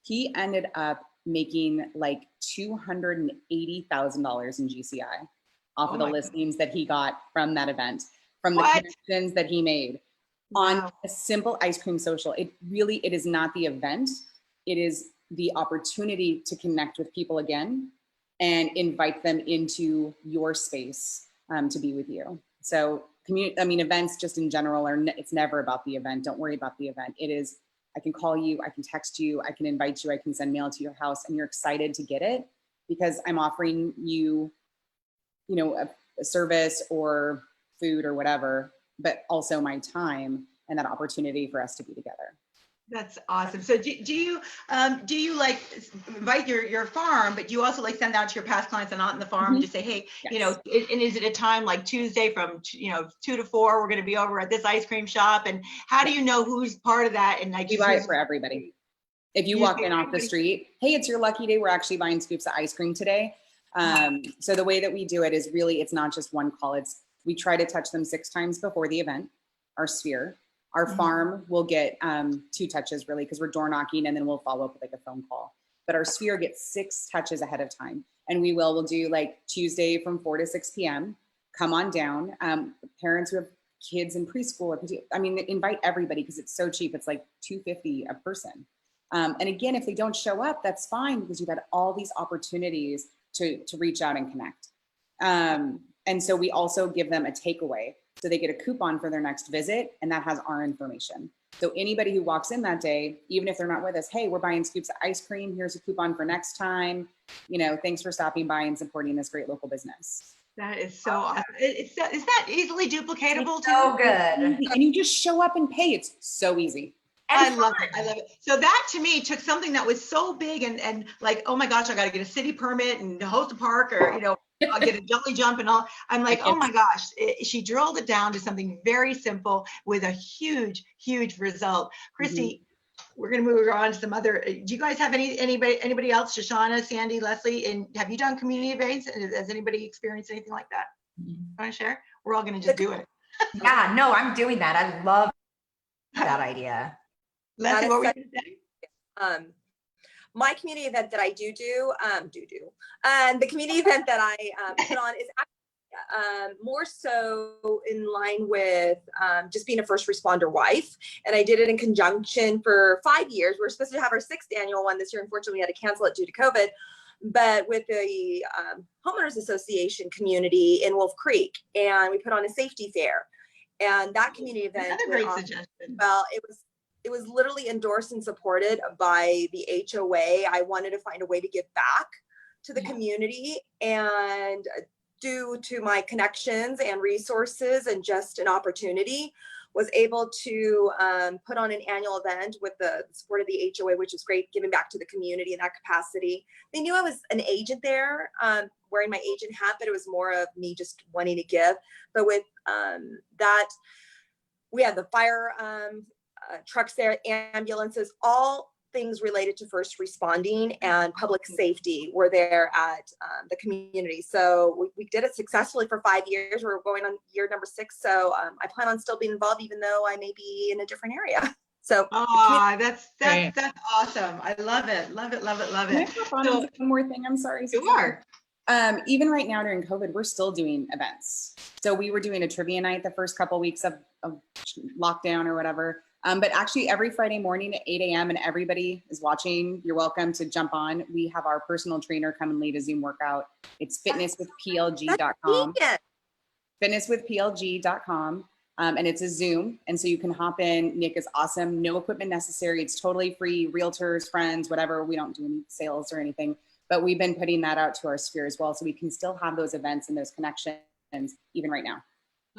He ended up making like $280,000 in GCI off of the listings that he got from that event, from the connections that he made on a simple ice cream social. It is not the event. It is the opportunity to connect with people again and invite them into your space to be with you. So events just in general it's never about the event. Don't worry about the event. It is, I can call you, I can text you, I can invite you, I can send mail to your house, and you're excited to get it because I'm offering you, a service or food or whatever, but also my time and that opportunity for us to be together. That's awesome. So do you like invite your farm, but do you also like send out to your past clients and out in the farm and just say, hey, you know, and is it a time like Tuesday from 2 to 4, we're going to be over at this ice cream shop? And how do you know who's part of that? And like, We buy it for everybody. If you walk in off the street, hey, it's your lucky day. We're actually buying scoops of ice cream today. So the way that we do it is really, it's not just one call. We try to touch them 6 times before the event, our sphere. Our farm will get 2 touches really, because we're door knocking, and then we'll follow up with like a phone call. But our sphere gets 6 touches ahead of time. And we'll do like Tuesday from 4 to 6 p.m. Come on down. Parents who have kids in preschool, invite everybody because it's so cheap. It's like $2.50 a person. And again, if they don't show up, that's fine, because you've had all these opportunities to reach out and connect. And so we also give them a takeaway. So they get a coupon for their next visit, and that has our information. So anybody who walks in that day, even if they're not with us, hey, we're buying scoops of ice cream. Here's a coupon for next time. You know, thanks for stopping by and supporting this great local business. That is so awesome. Is that easily duplicatable? So good. And you just show up and pay. It's so easy. I love it. I love it. So that to me took something that was so big and like, oh my gosh, I got to get a city permit and host a park, or, you know, I'll get a jelly jump and all. I'm like, oh my gosh, she drilled it down to something very simple with a huge, huge result. Christy, we're going to move on to some other, do you guys have anybody else, Shoshana, Sandy, Leslie, and have you done community events? Has anybody experienced anything like that? Want to share? We're all going to just do it. Yeah, no, I'm doing that. I love that idea. Leslie, what were you going to say? My community event that I do, and the community event that I put on is actually more so in line with just being a first responder wife. And I did it in conjunction for 5 years. We were supposed to have our 6th annual one this year. Unfortunately, we had to cancel it due to COVID. But with the homeowners association community in Wolf Creek, and we put on a safety fair. And that community event, another great suggestion. Well, it was literally endorsed and supported by the HOA. I wanted to find a way to give back to the community, and due to my connections and resources and just an opportunity, was able to put on an annual event with the support of the HOA, which is great, giving back to the community in that capacity. They knew I was an agent there, wearing my agent hat, but it was more of me just wanting to give. But with that, we had the fire trucks there, ambulances, all things related to first responding and public safety were there at the community. So we did it successfully for 5 years. We're going on year number 6. So I plan on still being involved, even though I may be in a different area. So that's awesome. I love it. Love it. Love it. Love it. So, one more thing. I'm sorry. Sure. Even right now during COVID, we're still doing events. So we were doing a trivia night the first couple of weeks of lockdown or whatever. But actually every Friday morning at 8 a.m. and everybody is watching, you're welcome to jump on. We have our personal trainer come and lead a Zoom workout. It's fitnesswithplg.com. Fitnesswithplg.com. And it's a Zoom. And so you can hop in. Nick is awesome. No equipment necessary. It's totally free. Realtors, friends, whatever. We don't do any sales or anything. But we've been putting that out to our sphere as well. So we can still have those events and those connections even right now.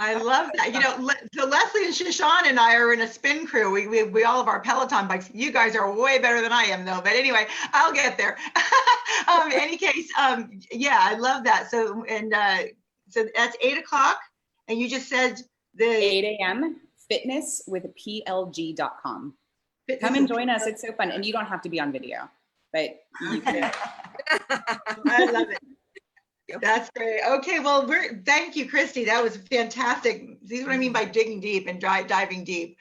I love that. You know, so Leslie and Shoshana and I are in a spin crew. We all have our Peloton bikes. You guys are way better than I am though. But anyway, I'll get there. In any case, yeah, I love that. So, and so that's 8 o'clock. And you just said the 8 a.m. fitnesswithplg.com. Come and join us. It's so fun. And you don't have to be on video, but you can. I love it. That's great. Okay, well, thank you, Christy. That was fantastic. See what I mean by digging deep and diving deep.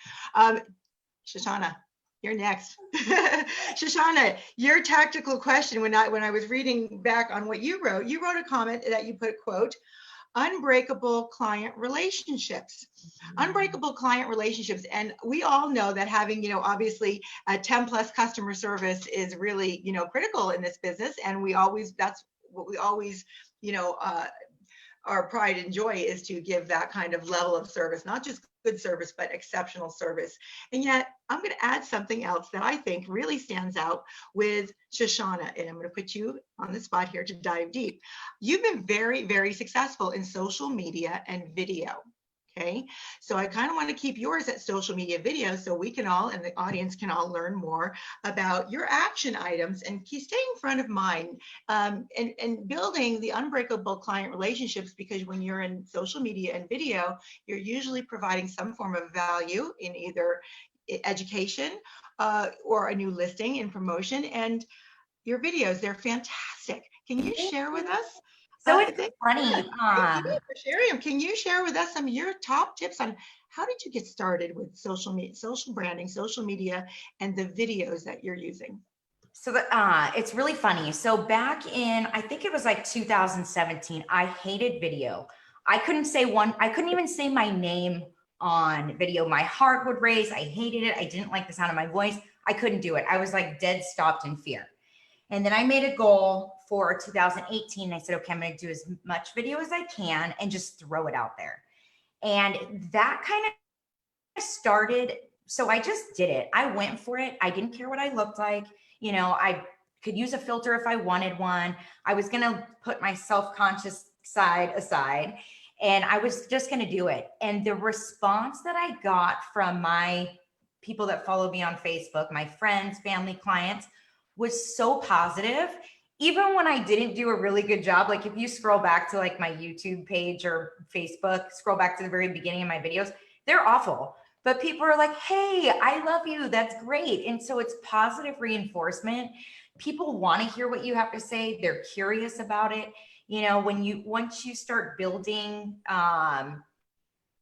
Shoshana, you're next. Shoshana, your tactical question, when I was reading back on what you wrote a comment that you put, quote, unbreakable client relationships. Unbreakable client relationships. And we all know that having, you know, obviously a 10+ customer service is really, you know, critical in this business. And that's what we always, you know, our pride and joy is to give that kind of level of service, not just good service, but exceptional service. And yet I'm going to add something else that I think really stands out with Shoshana, and I'm going to put you on the spot here to dive deep. You've been very, very successful in social media and video. Okay, so I kind of want to keep yours at social media video so we can all, and the audience can all learn more about your action items and staying front of mind, and building the unbreakable client relationships, because when you're in social media and video, you're usually providing some form of value in either education or a new listing and promotion. And your videos, they're fantastic. Can you share with us? So it's funny. Thank you for sharing them. Can you share with us some of your top tips on how did you get started with social media, social branding, social media, and the videos that you're using? So it's really funny. So back in, I think it was like 2017, I hated video. I couldn't even say my name on video. My heart would race. I hated it. I didn't like the sound of my voice. I couldn't do it. I was like dead stopped in fear. And then I made a goal for 2018. I said, okay, I'm going to do as much video as I can and just throw it out there. And that kind of started. So I just did it. I went for it. I didn't care what I looked like. You know, I could use a filter if I wanted one. I was going to put my self-conscious side aside, and I was just going to do it. And the response that I got from my people that follow me on Facebook, my friends, family, clients, was so positive. Even when I didn't do a really good job, like if you scroll back to like my YouTube page or Facebook, scroll back to the very beginning of my videos, they're awful. But people are like, hey, I love you. That's great. And so it's positive reinforcement. People want to hear what you have to say. They're curious about it. You know, once you start building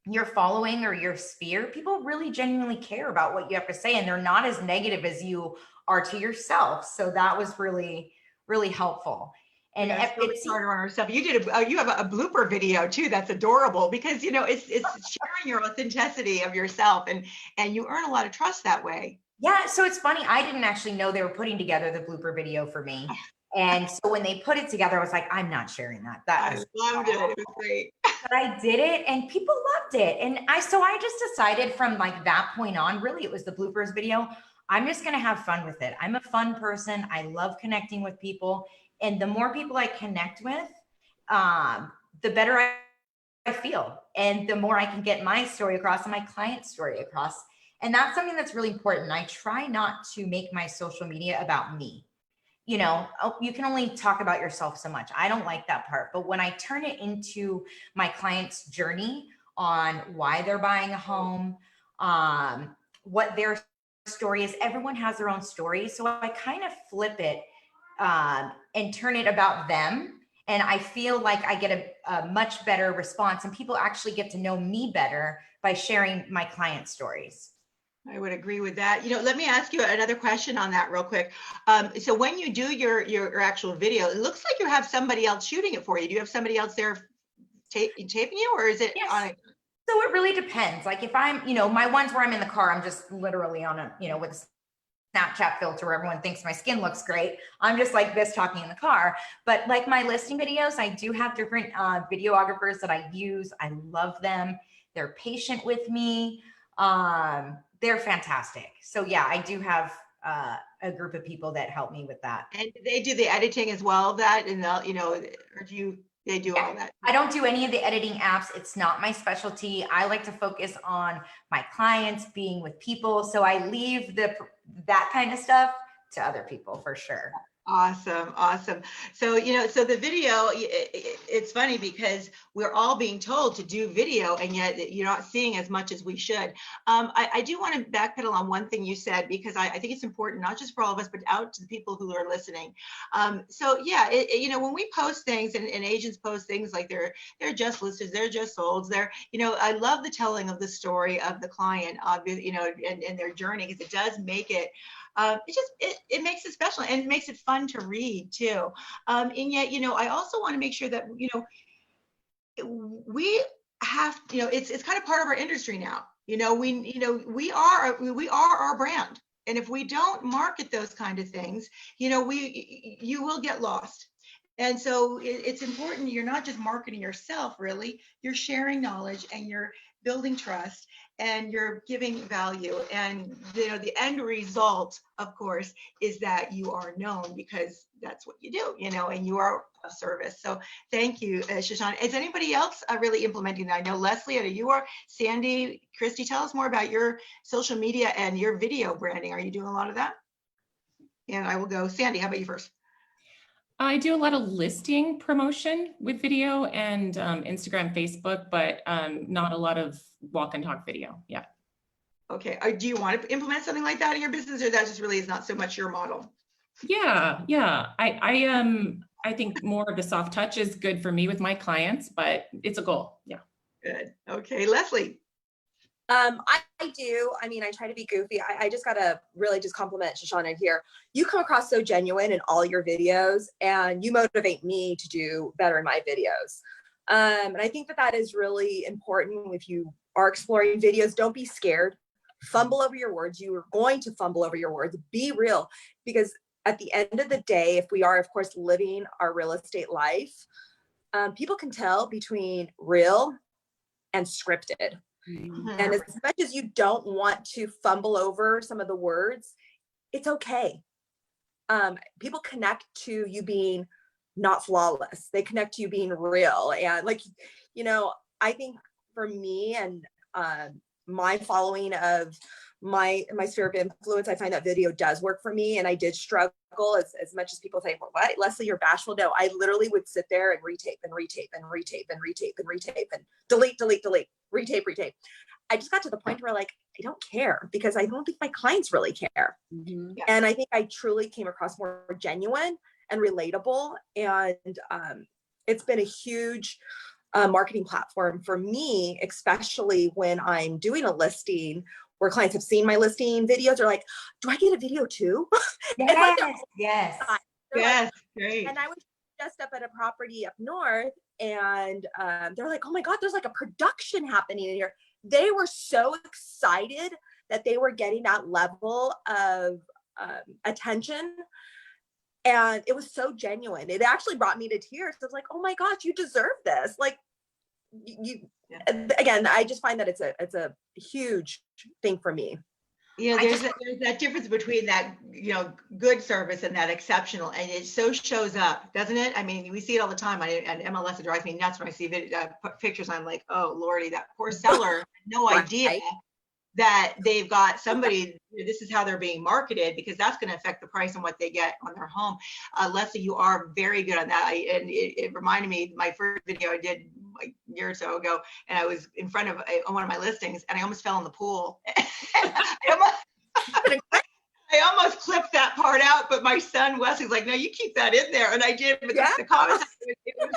your following or your sphere, people really genuinely care about what you have to say, and they're not as negative as you are to yourself. So that was really, really helpful. And yeah, it's harder on ourselves. You did you have a blooper video too. That's adorable, because you know it's sharing your authenticity of yourself, and you earn a lot of trust that way. Yeah, so it's funny. I didn't actually know they were putting together the blooper video for me. And so when they put it together, I was like, I'm not sharing that. I loved it. It was great. But I did it and people loved it. And so I just decided from like that point on, really, it was the bloopers video. I'm just going to have fun with it. I'm a fun person. I love connecting with people. And the more people I connect with, the better I feel. And the more I can get my story across and my client's story across. And that's something that's really important. I try not to make my social media about me. You know, you can only talk about yourself so much. I don't like that part. But when I turn it into my client's journey on why they're buying a home, what their story is, everyone has their own story. So I kind of flip it and turn it about them. And I feel like I get a much better response, and people actually get to know me better by sharing my client stories. I would agree with that. You know, let me ask you another question on that real quick. So when you do your actual video, it looks like you have somebody else shooting it for you. Do you have somebody else there taping you, or is it Yes. on a... So it really depends. Like if I'm, you know, my ones where I'm in the car, I'm just literally on a, you know, with a Snapchat filter where everyone thinks my skin looks great. I'm just like this talking in the car. But like my listing videos, I do have different videographers that I use. I love them. They're patient with me. They're fantastic. So yeah, I do have a group of people that help me with that. And they do the editing as well of that, and you know, or they do all that? I don't do any of the editing apps. It's not my specialty. I like to focus on my clients, being with people. So I leave that kind of stuff to other people for sure. Awesome. Awesome. So, you know, so the video, it's funny because we're all being told to do video, and yet you're not seeing as much as we should. I do want to backpedal on one thing you said, because I think it's important, not just for all of us, but out to the people who are listening. So yeah, you know, when we post things and agents post things like they're just listed, they're just sold, you know, I love the telling of the story of the client, you know, and their journey, because it does make it, it makes it special, and it makes it fun to read too. And yet, you know, I also want to make sure that, you know, we have, you know, it's kind of part of our industry now. You know, we are our brand. And if we don't market those kind of things, you know, you will get lost. And so it's important. You're not just marketing yourself, really. You're sharing knowledge, and you're building trust, and you're giving value. And the end result, of course, is that you are known because that's what you do, and you are a service. So thank you, Shoshana. Is anybody else really implementing that? I know Leslie, you are. Sandy, Christy, tell us more about your social media and your video branding. Are you doing a lot of that? And I will go. Sandy, how about you first? I do a lot of listing promotion with video and Instagram, Facebook, but not a lot of walk and talk video. Yeah. Okay. Do you want to implement something like that in your business, or that just really is not so much your model? Yeah. I think more of the soft touch is good for me with my clients, but it's a goal. Yeah. Good. Okay. Leslie. I do. I mean, I try to be goofy. I just gotta really just compliment Shoshana here. You come across so genuine in all your videos, and you motivate me to do better in my videos. And I think that is really important. If you are exploring videos, don't be scared. Fumble over your words. You are going to fumble over your words. Be real, because at the end of the day, if we are, of course, living our real estate life, people can tell between real and scripted. And as much as you don't want to fumble over some of the words, it's okay. People connect to you being not flawless. They connect to you being real. And I think for me and my following of my sphere of influence, I find that video does work for me. And I did struggle as much as people say, well, what, Leslie, you're bashful. No, I literally would sit there and retape and retape and retape and retape and retape and delete, retape. I just got to the point where I don't care, because I don't think my clients really care. Mm-hmm. Yeah. And I think I truly came across more genuine and relatable. And it's been a huge marketing platform for me, especially when I'm doing a listing where clients have seen my listing videos. They're like, do I get a video too? Yes. Yes. Great. And I was just up at a property up north, and they're like, oh my God, there's a production happening in here. They were so excited that they were getting that level of attention. And it was so genuine. It actually brought me to tears. I was like, oh my gosh, you deserve this. Again, I just find that it's a huge thing for me. There's that difference between that, good service and that exceptional, and it so shows up, doesn't it? I mean, we see it all the time on MLS. It drives me nuts when I see pictures. I'm like, oh Lordy, that poor seller had no idea that they've got somebody. This is how they're being marketed, because that's going to affect the price and what they get on their home. Leslie, you are very good on that. And it reminded me my first video I did a year or so ago, and I was in front of one of my listings, and I almost fell in the pool. I almost clipped that part out, but my son Wesley's like, no, you keep that in there. And I did, but the comments, it was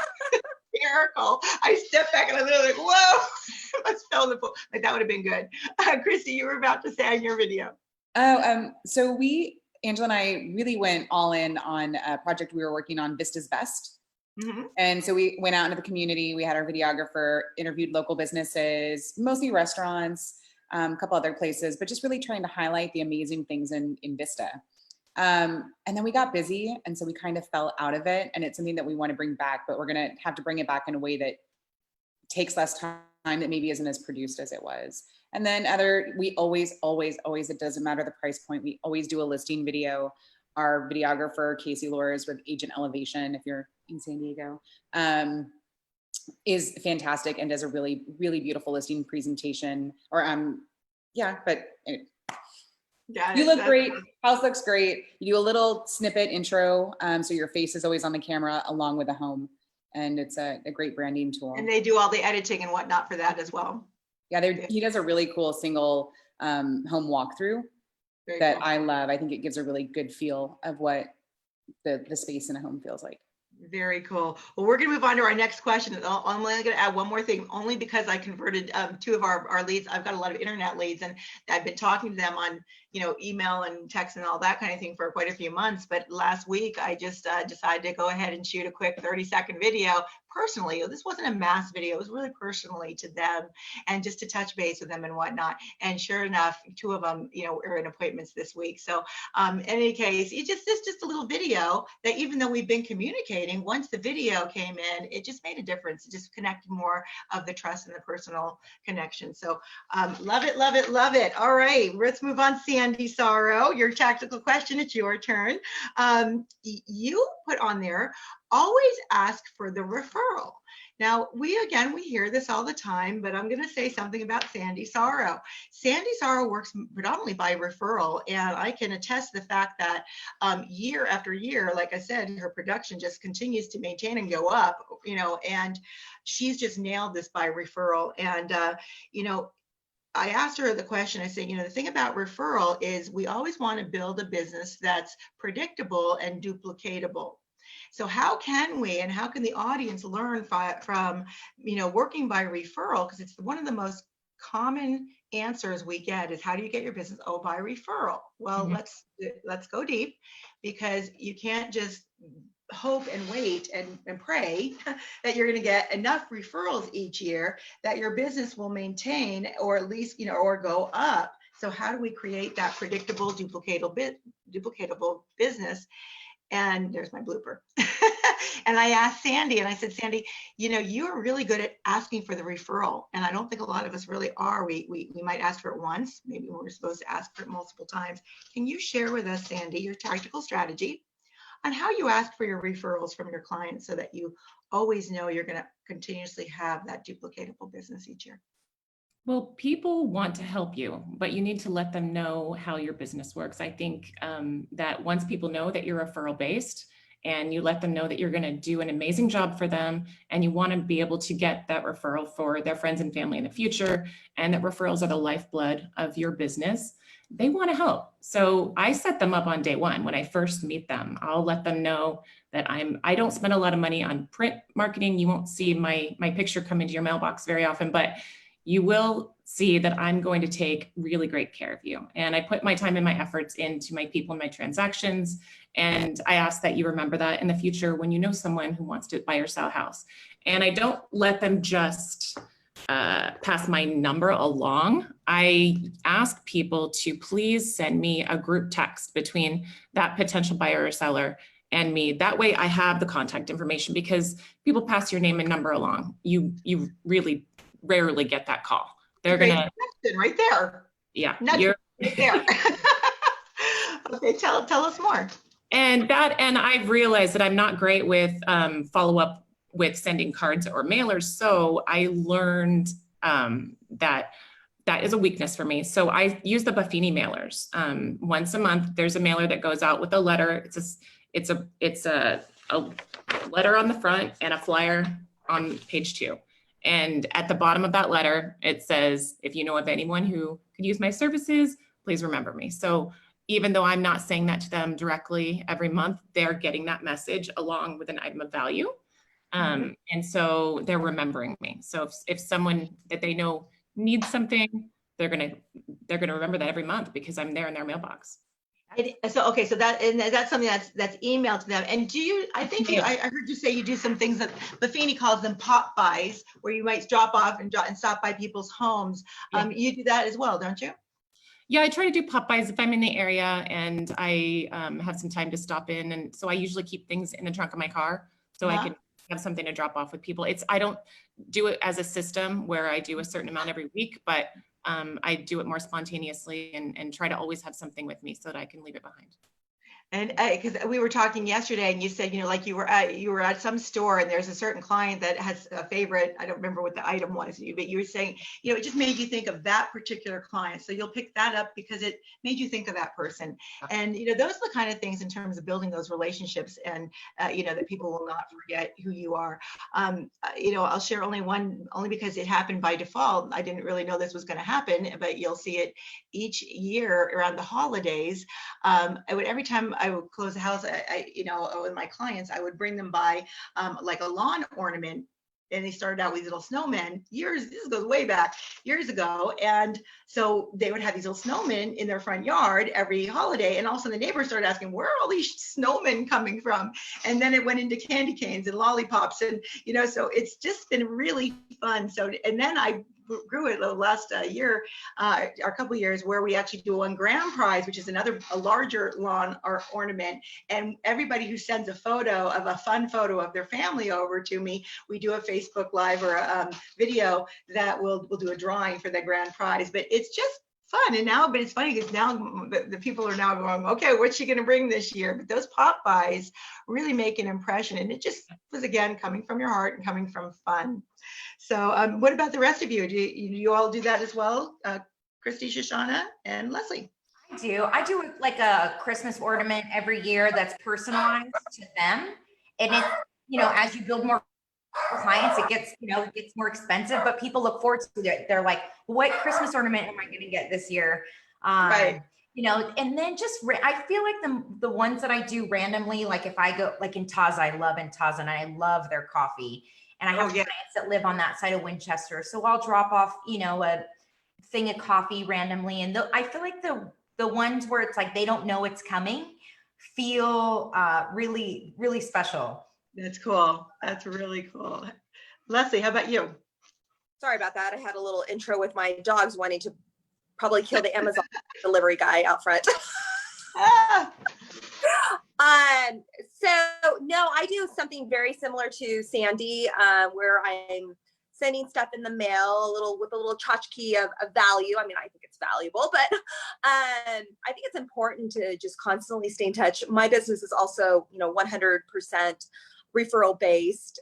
hysterical. I stepped back and I literally whoa, I almost fell in the pool. That would have been good. Christy, you were about to say on your video. So Angela and I really went all in on a project we were working on, Vista's Best. Mm-hmm. And so we went out into the community. We had our videographer, interviewed local businesses, mostly restaurants, a couple other places, but just really trying to highlight the amazing things in Vista. And then we got busy, and so we kind of fell out of it. And it's something that we want to bring back, but we're going to have to bring it back in a way that takes less time, that maybe isn't as produced as it was. And then we always, it doesn't matter the price point, we always do a listing video. Our videographer, Casey Lores with Agent Elevation, if you're in San Diego, is fantastic and does a really, really beautiful listing presentation. But anyway. You look great. House looks great. You do a little snippet intro, so your face is always on the camera along with the home, and it's a great branding tool. And they do all the editing and whatnot for that as well. Yeah, he does a really cool single home walkthrough that cool. I love. I think it gives a really good feel of what the space in a home feels like. Very cool. Well, we're going to move on to our next question. I'm only going to add one more thing, only because I converted two of our leads. I've got a lot of internet leads, and I've been talking to them on email and text and all that kind of thing for quite a few months. But last week, I just decided to go ahead and shoot a quick 30-second video personally. This wasn't a mass video. It was really personally to them and just to touch base with them and whatnot. And sure enough, 2 of them, are in appointments this week. So in any case, it's just a little video that even though we've been communicating, once the video came in, it just made a difference. It just connected more of the trust and the personal connection. So love it, love it, love it. All right, let's move on. Sandy Sorrow, your tactical question, it's your turn. You put on there, always ask for the referral. Now, we hear this all the time, but I'm going to say something about Sandy Sorrow. Sandy Sorrow works predominantly by referral, and I can attest to the fact that year after year, like I said, her production just continues to maintain and go up, and she's just nailed this by referral. And, I asked her the question, I said, the thing about referral is we always want to build a business that's predictable and duplicatable. So how can we, and how can the audience learn from working by referral? Because it's one of the most common answers we get is, how do you get your business? Oh, by referral. Well, let's go deep, because you can't just hope and wait and pray that you're going to get enough referrals each year that your business will maintain, or at least, or go up. So how do we create that predictable, duplicatable business? And there's my blooper. And I asked Sandy, and I said, Sandy, you are really good at asking for the referral. And I don't think a lot of us really are. We might ask for it once. Maybe we're supposed to ask for it multiple times. Can you share with us, Sandy, your tactical strategy on how you ask for your referrals from your clients so that you always know you're going to continuously have that duplicatable business each year? Well, people want to help you, but you need to let them know how your business works. I think that once people know that you're referral based, and you let them know that you're going to do an amazing job for them, and you want to be able to get that referral for their friends and family in the future, and that referrals are the lifeblood of your business, they want to help. So I set them up on day one. When I first meet them, I'll let them know that I don't spend a lot of money on print marketing. You won't see my picture come into your mailbox very often, but you will see that I'm going to take really great care of you. And I put my time and my efforts into my people and my transactions. And I ask that you remember that in the future when you know someone who wants to buy or sell a house. And I don't let them just pass my number along. I ask people to please send me a group text between that potential buyer or seller and me. That way I have the contact information, because people pass your name and number along. You really rarely get that call. They're gonna right there. Yeah, you're right there. Okay, tell us more. And I've realized that I'm not great with follow-up with sending cards or mailers. So I learned that is a weakness for me. So I use the Buffini mailers. Once a month, there's a mailer that goes out with a letter. It's a letter on the front and a flyer on page 2. And at the bottom of that letter, it says, if you know of anyone who could use my services, please remember me. So even though I'm not saying that to them directly every month, they're getting that message along with an item of value. And so they're remembering me. So if someone that they know needs something, they're gonna remember that every month, because I'm there in their mailbox. So that's something that's emailed to them. And I heard you say you do some things that Buffini calls them pop buys, where you might drop off and stop by people's homes. Yeah. You do that as well, don't you? Yeah, I try to do pop buys if I'm in the area and I have some time to stop in. And so I usually keep things in the trunk of my car so I can have something to drop off with people. I don't do it as a system where I do a certain amount every week, but I do it more spontaneously and try to always have something with me so that I can leave it behind. And because we were talking yesterday, and you said, like you were at some store, and there's a certain client that has a favorite. I don't remember what the item was, but you were saying, it just made you think of that particular client. So you'll pick that up because it made you think of that person. And those are the kind of things in terms of building those relationships, and that people will not forget who you are. I'll share only one, only because it happened by default. I didn't really know this was going to happen, but you'll see it each year around the holidays. Every time I would close the house, with my clients, I would bring them by like a lawn ornament and they started out with little snowmen this goes way back, years ago. And so they would have these little snowmen in their front yard every holiday. And all of a sudden the neighbors started asking, where are all these snowmen coming from? And then it went into candy canes and lollipops. And, so it's just been really fun. So, and then I grew it the last year, or a couple of years, where we actually do one grand prize, which is a larger lawn or ornament. And everybody who sends a fun photo of their family over to me, we do a Facebook Live or a video that we'll do a drawing for the grand prize. But it's just fun. And now, but it's funny because now the people are now going, okay, what's she going to bring this year? But those pop buys really make an impression. And it just was, again, coming from your heart and coming from fun. So what about the rest of you? Do you all do that as well? Christy, Shoshana, and Leslie? I do like a Christmas ornament every year that's personalized to them. And it's, as you build more clients, it gets more expensive, but people look forward to it. They're like, what Christmas ornament am I going to get this year? Right. And then I feel like the ones that I do randomly, like if I go like in Taza, I love in Taza and I love their coffee. And I have clients that live on that side of Winchester. So I'll drop off, a thing of coffee randomly. And I feel like the ones where it's like, they don't know it's coming feel really, really special. That's cool. That's really cool. Leslie, how about you? Sorry about that. I had a little intro with my dogs wanting to probably kill the Amazon delivery guy out front. So no, I do something very similar to Sandy, where I'm sending stuff in the mail with a little tchotchke of value. I mean, I think it's valuable, but I think it's important to just constantly stay in touch. My business is also, 100% referral based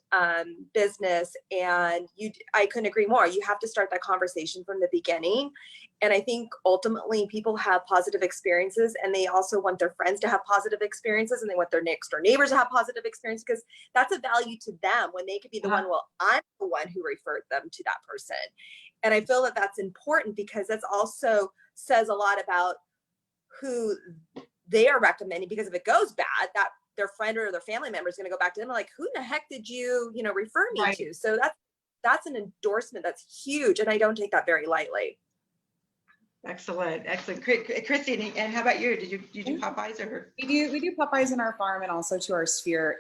business. And I couldn't agree more. You have to start that conversation from the beginning. And I think ultimately people have positive experiences and they also want their friends to have positive experiences and they want their next door neighbors to have positive experience because that's a value to them when they could be the one, well, I'm the one who referred them to that person. And I feel that that's important because that's also says a lot about who they are recommending, because if it goes bad, that their friend or their family member is going to go back to them like, who in the heck did you, refer me to? So that's an endorsement that's huge. And I don't take that very lightly. Excellent. Christy, and how about you? Did you do Popeyes or? We do Popeyes in our farm and also to our sphere.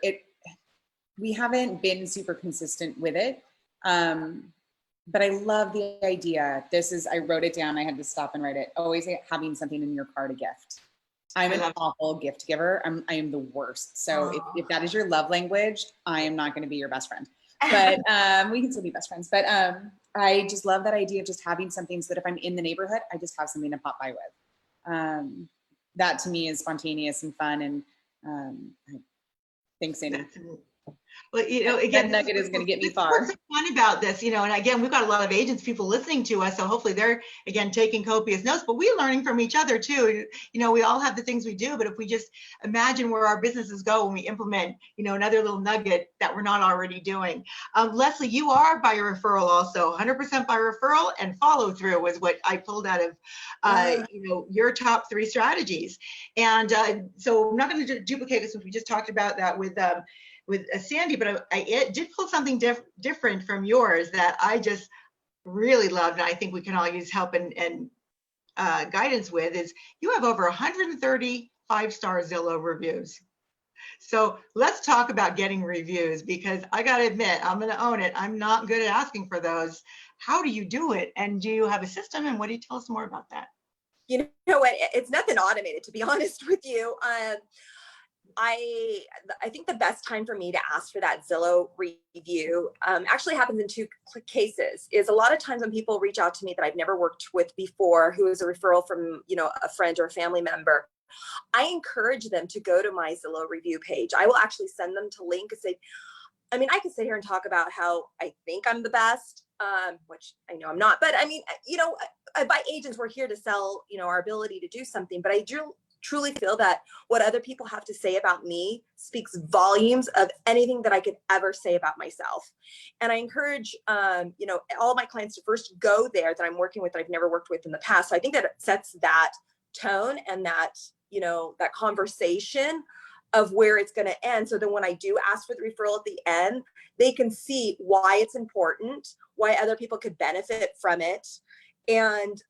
We haven't been super consistent with it. But I love the idea. I wrote it down. I had to stop and write it. Always having something in your car to gift. I'm an awful gift giver. I am the worst. So if that is your love language, I am not going to be your best friend. But we can still be best friends. But I just love that idea of just having something so that if I'm in the neighborhood, I just have something to pop by with. That to me is spontaneous and fun. And thanks, Sandy. Well, again, that nugget is going to get me far. What's so fun about this, and again, we've got a lot of agents, people listening to us, so hopefully they're, again, taking copious notes, but we're learning from each other too. We all have the things we do, but if we just imagine where our businesses go when we implement, another little nugget that we're not already doing. Leslie, you are by referral also, 100% by referral, and follow through was what I pulled out of, your top 3 strategies. And so I'm not going to duplicate this since we just talked about that with Sandy, but I did pull something different from yours that I just really loved, and I think we can all use help and guidance with, is you have over 130 5-star Zillow reviews. So let's talk about getting reviews, because I got to admit, I'm going to own it. I'm not good at asking for those. How do you do it? And do you have a system? And what do you tell us more about that? You know what? It's nothing automated, to be honest with you. I think the best time for me to ask for that Zillow review actually happens in 2 cases. Is a lot of times when people reach out to me that I've never worked with before, who is a referral from, a friend or a family member, I encourage them to go to my Zillow review page. I will actually send them to link and say, I mean, I can sit here and talk about how I think I'm the best, which I know I'm not, but I mean, by agents, we're here to sell, our ability to do something, but I truly feel that what other people have to say about me speaks volumes of anything that I could ever say about myself. And I encourage, all of my clients to first go there that I'm working with that I've never worked with in the past. So I think that it sets that tone and that, that conversation of where it's going to end. So then when I do ask for the referral at the end, they can see why it's important, why other people could benefit from it. And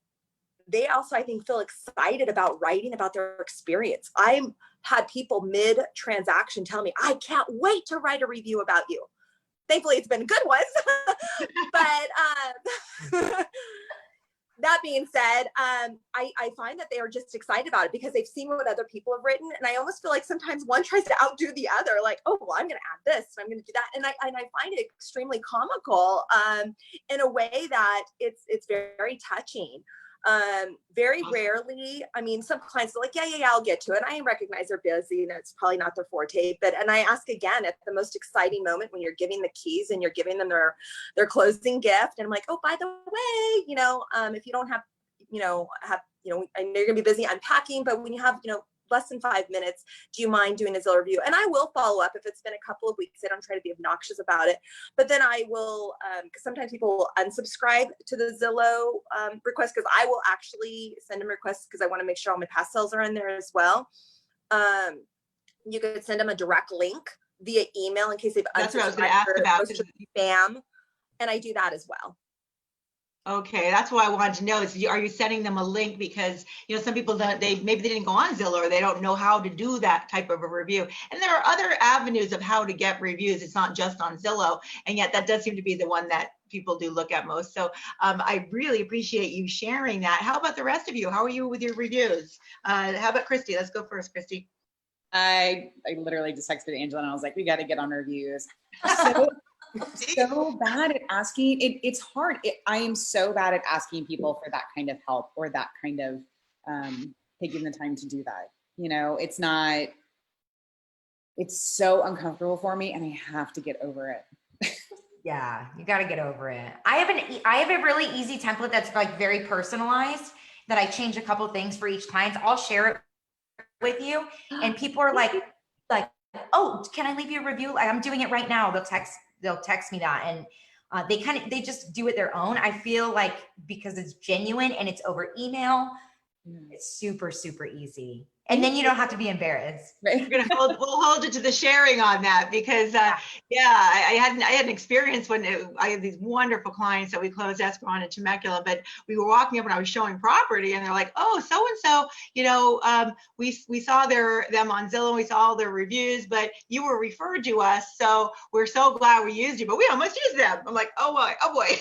they also, I think, feel excited about writing about their experience. I had people mid-transaction tell me, I can't wait to write a review about you. Thankfully, it's been good ones. But that being said, I find that they are just excited about it because they've seen what other people have written. And I almost feel like sometimes one tries to outdo the other, like, oh, well, I'm going to add this and I'm going to do that. And I find it extremely comical in a way that it's very touching. Very rarely, I mean, some clients are like, yeah, I'll get to it. I recognize they're busy and it's probably not their forte, and I ask again at the most exciting moment when you're giving the keys and you're giving them their closing gift. And I'm like, oh, by the way, if you don't have, I know you're gonna be busy unpacking, but when you have, less than 5 minutes, do you mind doing a Zillow review? And I will follow up if it's been a couple of weeks. I don't try to be obnoxious about it, but then I will, because sometimes people will unsubscribe to the Zillow request, because I will actually send them requests because I want to make sure all my past sales are in there as well. You could send them a direct link via email in case they've That's what I was going to ask about. Spam, and I do that as well. Okay, that's what I wanted to know is, are you sending them a link? Because, some people don't, maybe they didn't go on Zillow or they don't know how to do that type of a review. And there are other avenues of how to get reviews. It's not just on Zillow. And yet that does seem to be the one that people do look at most. So I really appreciate you sharing that. How about the rest of you? How are you with your reviews? How about Christy? Let's go first, Christy. I literally just texted Angela and I was like, we got to get on reviews. So bad at asking. It's hard. I am so bad at asking people for that kind of help or that kind of taking the time to do that. It's not, it's so uncomfortable for me and I have to get over it. Yeah, you got to get over it. I have a really easy template that's like very personalized that I change a couple of things for each client. I'll share it with you and people are like, oh, can I leave you a review? Like, I'm doing it right now. They'll text me that. And they just do it their own. I feel like because it's genuine and it's over email, it's super, super easy. And then you don't have to be embarrassed. Right. We'll hold it to the sharing on that because I had an experience when I had these wonderful clients that we closed escrow on in Temecula, but we were walking up and I was showing property and they're like, oh, so-and-so, we saw them on Zillow, we saw all their reviews, but you were referred to us. So we're so glad we used you, but we almost used them. I'm like, oh boy.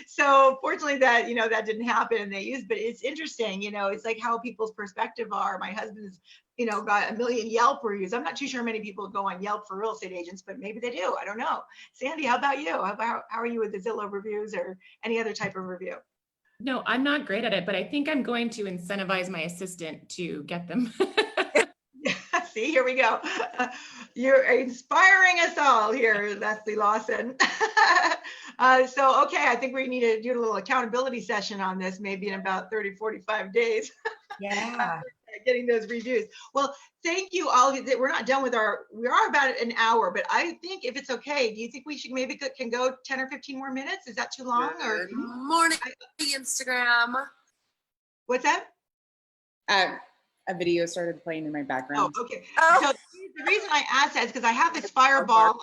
So fortunately that, that didn't happen and they used, but it's interesting, it's like how people's perspective are. My husband's, got 1 million Yelp reviews. I'm not too sure many people go on Yelp for real estate agents, but maybe they do. I don't know. Sandy, how about you? How are you with the Zillow reviews or any other type of review? No, I'm not great at it, but I think I'm going to incentivize my assistant to get them. See, here we go. You're inspiring us all here, Leslie Lawson. So, okay, I think we need to do a little accountability session on this, maybe in about 30, 45 days. Yeah. Getting those reviews. Well, thank you all. We're not done with we are about an hour, but I think if it's okay, do you think we should can go 10 or 15 more minutes? Is that too long? Or Good morning, Instagram. What's that? A video started playing in my background. Oh, okay. So the reason I asked that is because I have this fireball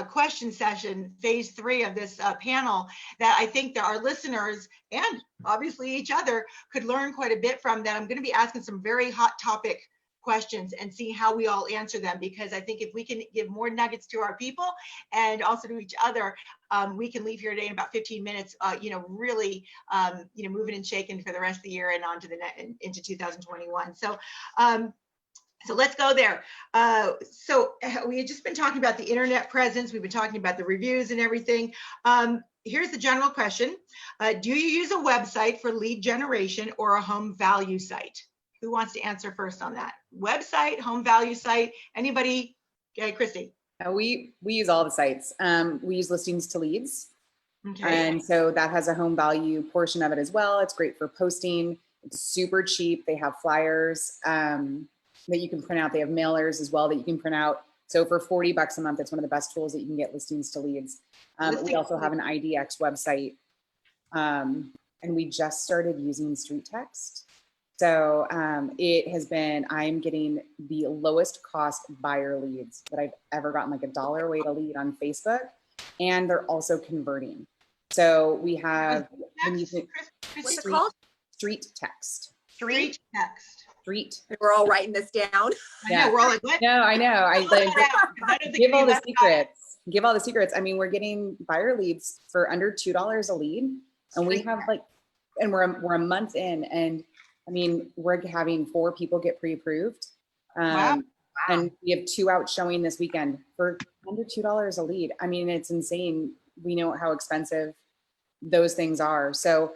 question session, phase 3 of this panel that I think that our listeners and obviously each other could learn quite a bit from. That I'm going to be asking some very hot topic questions and see how we all answer them, because I think if we can give more nuggets to our people and also to each other, we can leave here today in about 15 minutes, really, moving and shaking for the rest of the year and on to into 2021. So let's go there. So we had just been talking about the internet presence. We've been talking about the reviews and everything. Here's the general question. Do you use a website for lead generation or a home value site? Who wants to answer first on that? Website, home value site, anybody? Okay, Christy. We use all the sites. We use listings to leads. Okay. And so that has a home value portion of it as well. It's great for posting. It's super cheap. They have flyers that you can print out. They have mailers as well that you can print out. So for $40 a month, it's one of the best tools that you can get listings to leads. We also have an IDX website. And we just started using Street Text. So it has been, I'm getting the lowest cost buyer leads that I've ever gotten, like $1 away to lead on Facebook. And they're also converting. So we have, What's it called? street text. Street text. Street. We're all writing this down. I know, we're all like, what? No, I know. I Pull it out, 'cause I don't think give all we the left out. secrets. Give all the secrets. I mean, we're getting buyer leads for under $2 a lead, and we have like, and we're a month in, and I mean, we're having 4 people get pre-approved, Wow. and we have 2 out showing this weekend for under $2 a lead. I mean, it's insane. We know how expensive those things are. So,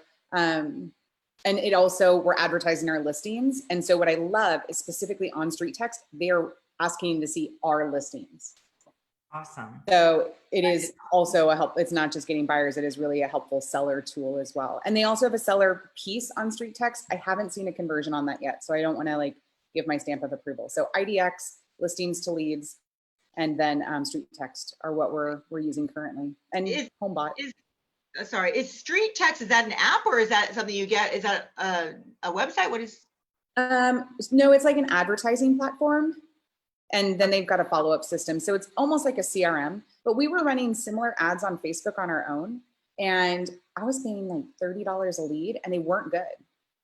and it also, we're advertising our listings. And so what I love is specifically on street text, they're asking to see our listings. Awesome. So it is also a help. It's not just getting buyers. It is really a helpful seller tool as well. And they also have a seller piece on street text. I haven't seen a conversion on that yet. So I don't want to like give my stamp of approval. So IDX, listings to leads, and then street text are what we're using currently. And HomeBot. Sorry, is street text, is that an app or is that something you get? Is that a website? What is? No, it's like an advertising platform. And then they've got a follow-up system. So it's almost like a CRM, but we were running similar ads on Facebook on our own. And I was paying like $30 a lead and they weren't good.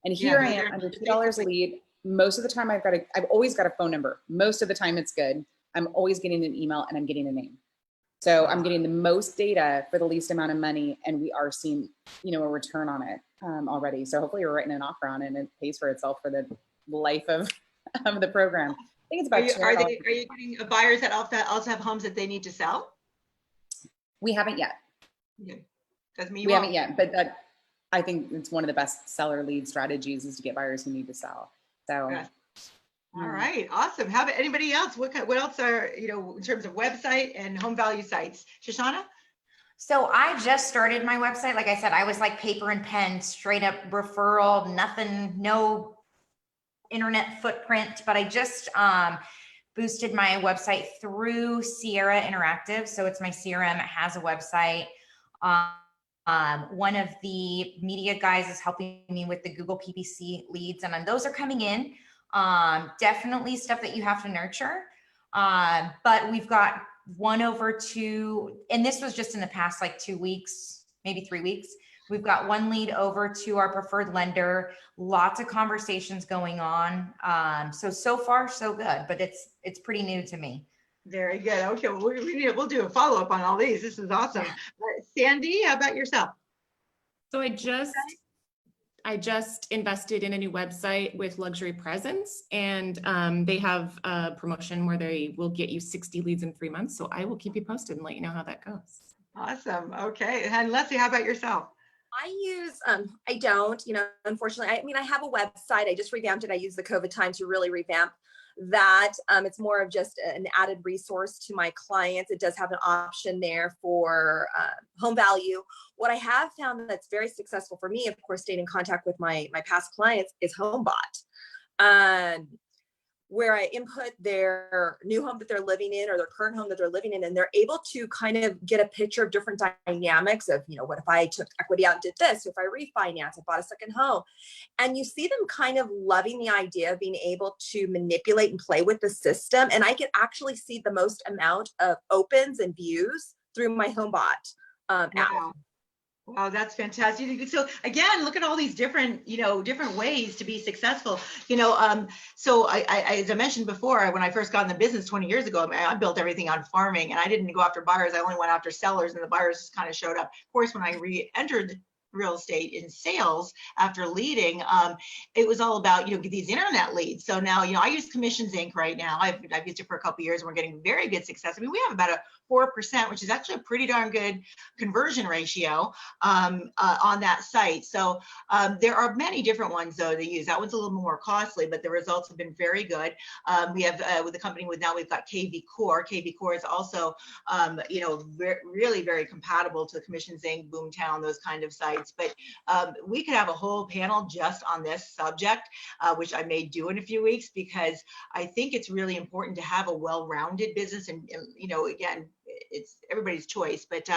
And here I am under $2 a lead. Most of the time I've always got a phone number. Most of the time it's good. I'm always getting an email and I'm getting a name. So I'm getting the most data for the least amount of money, and we are seeing, a return on it already. So hopefully we're writing an offer on it and it pays for itself for the life of the program. I think it's about. Are you getting buyers that also have homes that they need to sell? We haven't yet. Okay. Doesn't mean we haven't yet, but I think it's one of the best seller lead strategies is to get buyers who need to sell. So. Yes. All right, awesome. How about anybody else? What else are, in terms of website and home value sites? Shoshana? So I just started my website. Like I said, I was like paper and pen, straight up referral, nothing, no internet footprint, but I just boosted my website through Sierra Interactive. So it's my CRM, it has a website. One of the media guys is helping me with the Google PPC leads, and those are coming in. Definitely stuff that you have to nurture. But we've got 1 over 2, and this was just in the past like 2 weeks, maybe 3 weeks. We've got 1 lead over to our preferred lender, lots of conversations going on. So far so good, but it's pretty new to me. Very good. Okay, well, we'll do a follow-up on all these. This is awesome. Sandy, how about yourself? So I just invested in a new website with Luxury Presence, and they have a promotion where they will get you 60 leads in 3 months. So I will keep you posted and let you know how that goes. Awesome. Okay. And Leslie, how about yourself? I don't, unfortunately, I have a website. I just revamped it. I used the COVID time to really revamp that. It's more of just an added resource to my clients. It does have an option there for home value. What I have found that's very successful for me, of course, staying in contact with my past clients, is HomeBot, where I input their new home that they're living in or their current home that they're living in, and they're able to kind of get a picture of different dynamics of, what if I took equity out and did this? If I refinance, I bought a second home. And you see them kind of loving the idea of being able to manipulate and play with the system. And I can actually see the most amount of opens and views through my HomeBot app. Wow. Wow, that's fantastic. So again, look at all these different, different ways to be successful. So I as I mentioned before, when I first got in the business 20 years ago, I built everything on farming, and I didn't go after buyers. I only went after sellers, and the buyers just kind of showed up. Of course, when I re-entered real estate in sales after leading, it was all about, these internet leads. So now, I use Commissions Inc. right now. I've used it for a couple of years, and we're getting very good success. I mean, we have about a 4%, which is actually a pretty darn good conversion ratio on that site. So there are many different ones though to use. That one's a little more costly, but the results have been very good. We have with the company we've got KV Core. KV Core is also really very compatible to Commissions Inc., Boomtown, those kind of sites. But we could have a whole panel just on this subject, which I may do in a few weeks, because I think it's really important to have a well-rounded business. And again, it's everybody's choice. But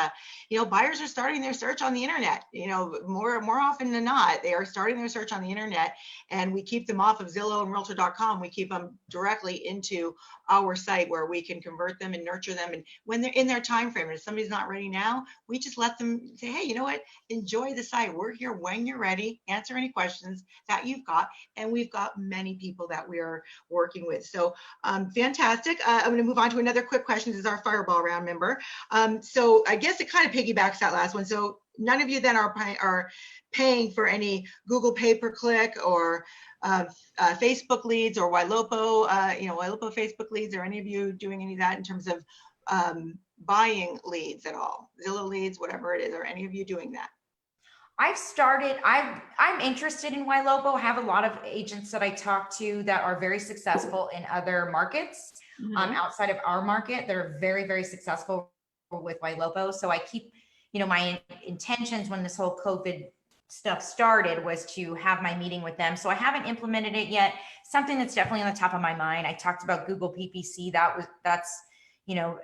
you know, buyers are starting their search on the internet. You know, more often than not, they are starting their search on the internet, and we keep them off of Zillow and Realtor.com. We keep them directly into our site where we can convert them and nurture them. And when they're in their time frame, and if somebody's not ready now, we just let them say, hey, you know what? Enjoy the site. We're here when you're ready. Answer any questions that you've got, and we've got many people that we are working with. So fantastic. I'm going to move on to another quick question. This is our fireball round, member. So I guess it kind of piggybacks that last one. So none of you then are paying for any Google pay-per-click or Facebook leads or Ylopo, you know, Ylopo Facebook leads. Are any of you doing any of that in terms of buying leads at all? Zillow leads, whatever it is. Are any of you doing that? I'm interested in Ylopo. I have a lot of agents that I talk to that are very successful in other markets, outside of our market. They're very, very successful with Ylopo. So I keep, you know, my intentions when this whole COVID stuff started was to have my meeting with them. So I haven't implemented it yet. Something that's definitely on the top of my mind. I talked about Google PPC. That's, you know,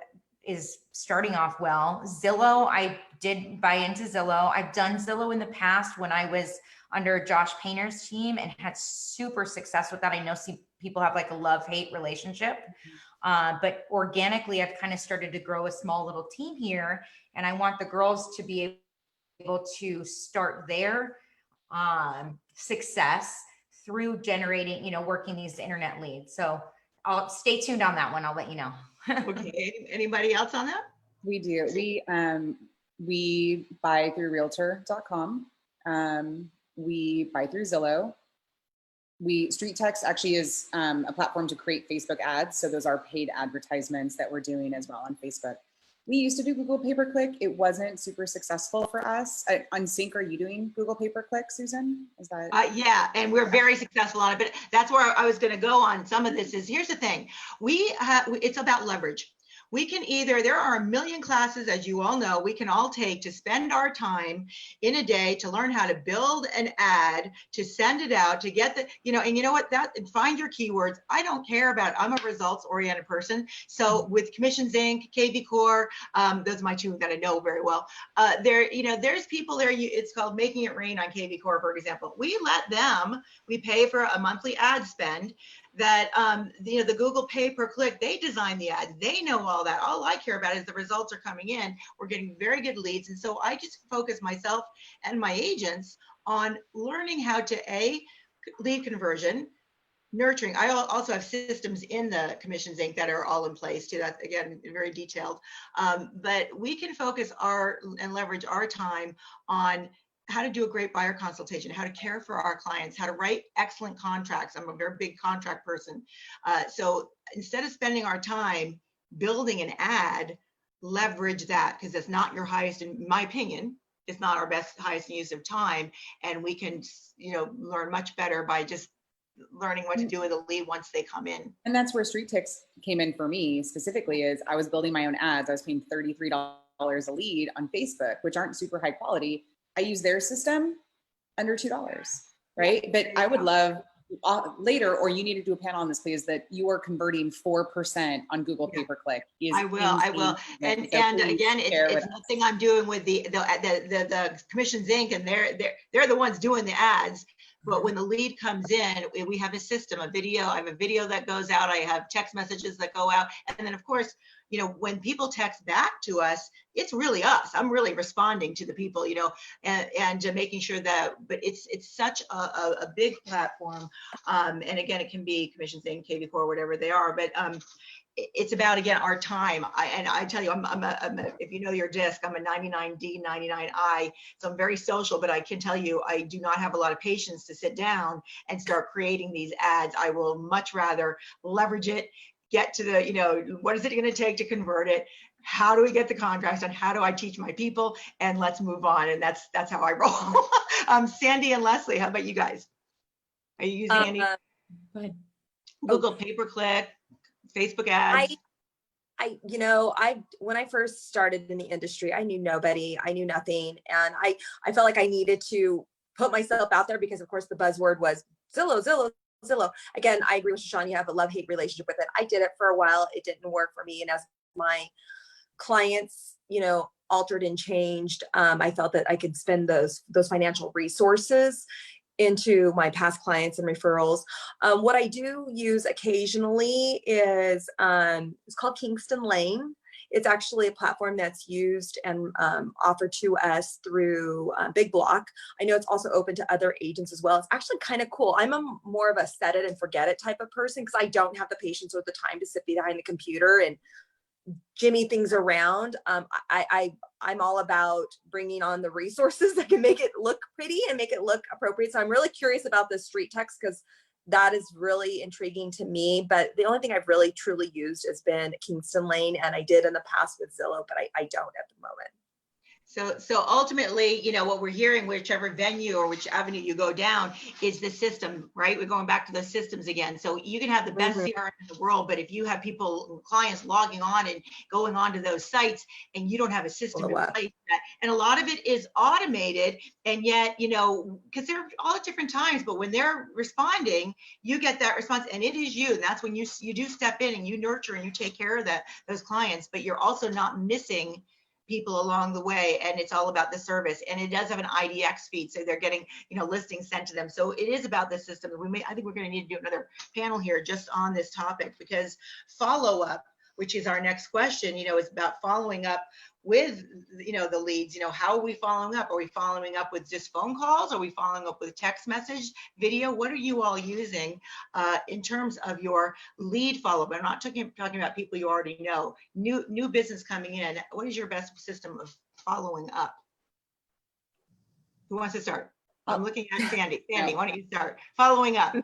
is starting off well. Zillow, I did buy into Zillow. I've done Zillow in the past when I was under Josh Painter's team and had super success with that. I know people have like a love-hate relationship, but organically, I've kind of started to grow a small little team here, and I want the girls to be able to start their success through generating, you know, working these internet leads. So I'll stay tuned on that one. I'll let you know. Okay. Anybody else on that? We do. We buy through Realtor.com. We buy through Zillow. Street Text actually is a platform to create Facebook ads. So those are paid advertisements that we're doing as well on Facebook. We used to do Google pay-per-click. It wasn't super successful for us. On Sync, are you doing Google pay-per-click, Susan? Is that? Yeah, and we're very successful on it. But that's where I was going to go on some of this. Is here's the thing: it's about leverage. We can there are a million classes, as you all know, we can all take to spend our time in a day to learn how to build an ad, to send it out, to get you know, and you know what, and find your keywords. I don't care about, I'm a results oriented person. So with Commissions Inc., KV Core, those are my two that I know very well. You know, there's people there, it's called Making It Rain on KV Core, for example. We pay for a monthly ad spend that, you know, the Google pay-per-click, they design the ads, they know all that. All I care about is the results are coming in. We're getting very good leads. And so I just focus myself and my agents on learning how to lead conversion, nurturing. I also have systems in the Commissions Inc. that are all in place too. That's, again, very detailed. But we can focus and leverage our time on how to do a great buyer consultation, how to care for our clients, how to write excellent contracts. I'm a very big contract person. So instead of spending our time building an ad, leverage that, because it's not your highest, in my opinion, it's not our highest use of time. And we can, you know, learn much better by just learning what to do with a lead once they come in. And that's where Street Text came in for me specifically, is I was building my own ads. I was paying $33 a lead on Facebook, which aren't super high quality. I use their system under $2, right? But I would love later, or you need to do a panel on this, please, that you are converting 4% on Google pay-per-click. I will. And again, it's nothing I'm doing with the Commissions Inc. and they're the ones doing the ads. But when the lead comes in, we have a system, a video. I have a video that goes out. I have text messages that go out. And then, of course, you know, when people text back to us, it's really us. I'm really responding to the people, you know, and making sure that, but it's such a big platform. And again, it can be Commissions Inc., KV Core, whatever they are. But it's about, again, our time. I tell you, if you know your disc, I'm a 99D, 99I. So I'm very social, but I can tell you, I do not have a lot of patience to sit down and start creating these ads. I will much rather leverage it, get to the, you know, what is it going to take to convert it? How do we get the contracts and how do I teach my people? And let's move on. And that's how I roll. Sandy and Leslie, how about you guys? Are you using any Google pay-per-click, Facebook ads? When I first started in the industry, I knew nobody, I knew nothing. And I felt like I needed to put myself out there because of course the buzzword was Zillow. Again, I agree with Shoshana, you have a love-hate relationship with it. I did it for a while. It didn't work for me. And as my clients, altered and changed, I felt that I could spend those financial resources into my past clients and referrals. What I do use occasionally is it's called Kingston Lane. It's actually a platform that's used and offered to us through Big Block. I know it's also open to other agents as well. It's actually kind of cool. I'm more of a set it and forget it type of person because I don't have the patience or the time to sit behind the computer and jimmy things around. I'm all about bringing on the resources that can make it look pretty and make it look appropriate. So I'm really curious about the street text because that is really intriguing to me. But the only thing I've really truly used has been Kingston Lane, and I did in the past with Zillow, but I don't at the moment. So ultimately, what we're hearing, whichever venue or which avenue you go down, is the system, right? We're going back to the systems again. So you can have the best CRM in the world, but if you have clients logging on and going on to those sites, and you don't have a system in place, and a lot of it is automated, and yet, because they're all at different times, but when they're responding, you get that response, and it is you. And that's when you do step in and you nurture and you take care of those clients, but you're also not missing people along the way, and it's all about the service. And it does have an IDX feed, so they're getting listings sent to them. So it is about the system. I think we're going to need to do another panel here just on this topic, because follow up, which is our next question, is about following up with the leads. How are we following up? Are we following up with just phone calls? Are we following up with text message, video? What are you all using in terms of your lead follow-up? I'm not talking about people you already know. New business coming in. What is your best system of following up? Who wants to start? I'm looking at Sandy. Sandy, why don't you start following up?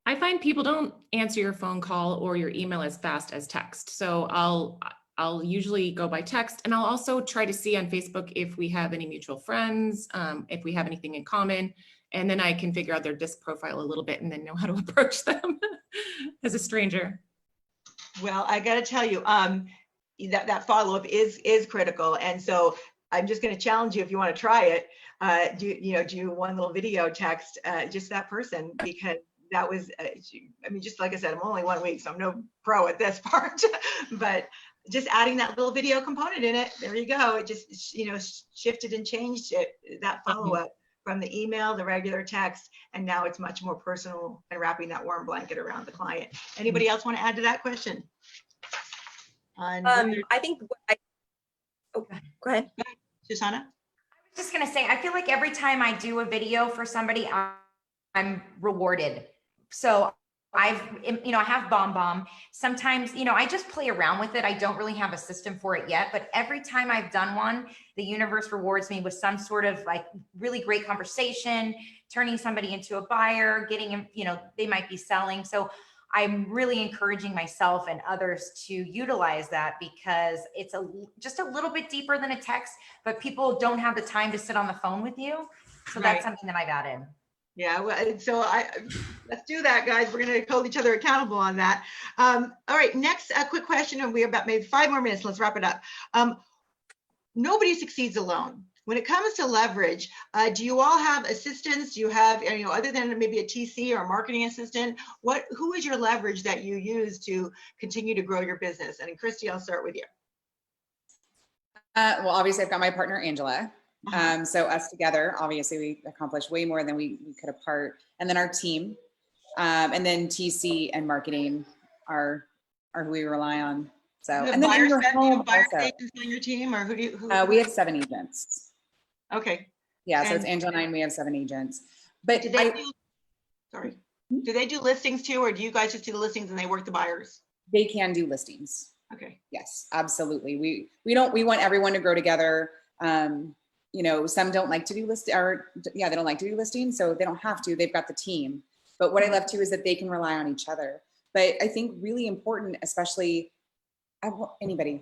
I find people don't answer your phone call or your email as fast as text. So I'll usually go by text, and I'll also try to see on Facebook if we have any mutual friends, if we have anything in common, and then I can figure out their disc profile a little bit and then know how to approach them as a stranger. Well, I got to tell you, that follow-up is critical. And so I'm just going to challenge you, if you want to try it, do one little video text, just that person, because that was, just like I said, I'm only 1 week, so I'm no pro at this part, but just adding that little video component in it, there you go. It just, shifted and changed that follow-up from the email, the regular text, and now it's much more personal and wrapping that warm blanket around the client. Anybody else want to add to that question? I think, go ahead. Shoshana? I was just going to say, I feel like every time I do a video for somebody, I'm rewarded. So I have BombBomb. Sometimes, I just play around with it. I don't really have a system for it yet, but every time I've done one, the universe rewards me with some sort of like really great conversation, turning somebody into a buyer, getting them, they might be selling. So I'm really encouraging myself and others to utilize that, because it's just a little bit deeper than a text, but people don't have the time to sit on the phone with you. So that's something that I've added. Yeah, well, so let's do that, guys. We're going to hold each other accountable on that. All right, next, a quick question, and we're about maybe 5 more minutes. Let's wrap it up. Nobody succeeds alone. When it comes to leverage, do you all have assistants? Do you have, other than maybe a TC or a marketing assistant, who is your leverage that you use to continue to grow your business? And Christy, I'll start with you. Well, obviously I've got my partner, Angela. So us together, obviously we accomplished way more than we could apart. And then our team, and then TC and marketing are who we rely on. So, and then in your home also. Agents on your team, or who we have 7 agents. Okay. Yeah. So it's Angela and I, and we have 7 agents, but do they do listings too? Or do you guys just do the listings and they work the buyers? They can do listings. Okay. Yes, absolutely. We want everyone to grow together. Some don't like to do they don't like to do listings, so they don't have to. They've got the team. But what I love too is that they can rely on each other. But I think really important, especially anybody,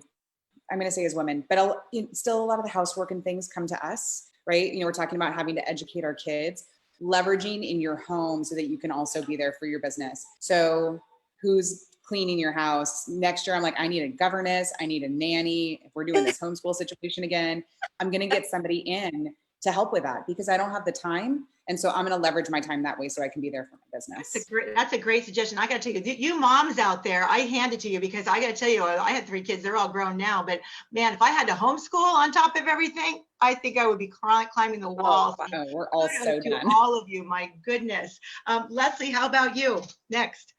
I'm going to say as women, but still a lot of the housework and things come to us, right? We're talking about having to educate our kids, leveraging in your home so that you can also be there for your business. So who's cleaning your house? Next year, I'm like, I need a governess. I need a nanny. If we're doing this homeschool situation again, I'm going to get somebody in to help with that, because I don't have the time. And so I'm going to leverage my time that way so I can be there for my business. That's a great suggestion. I got to tell you, you moms out there, I hand it to you because I got to tell you, I had 3 kids. They're all grown now, but man, if I had to homeschool on top of everything, I think I would be climbing the walls. Oh, we're all so To done. all of you, my goodness. Leslie, how about you? Next.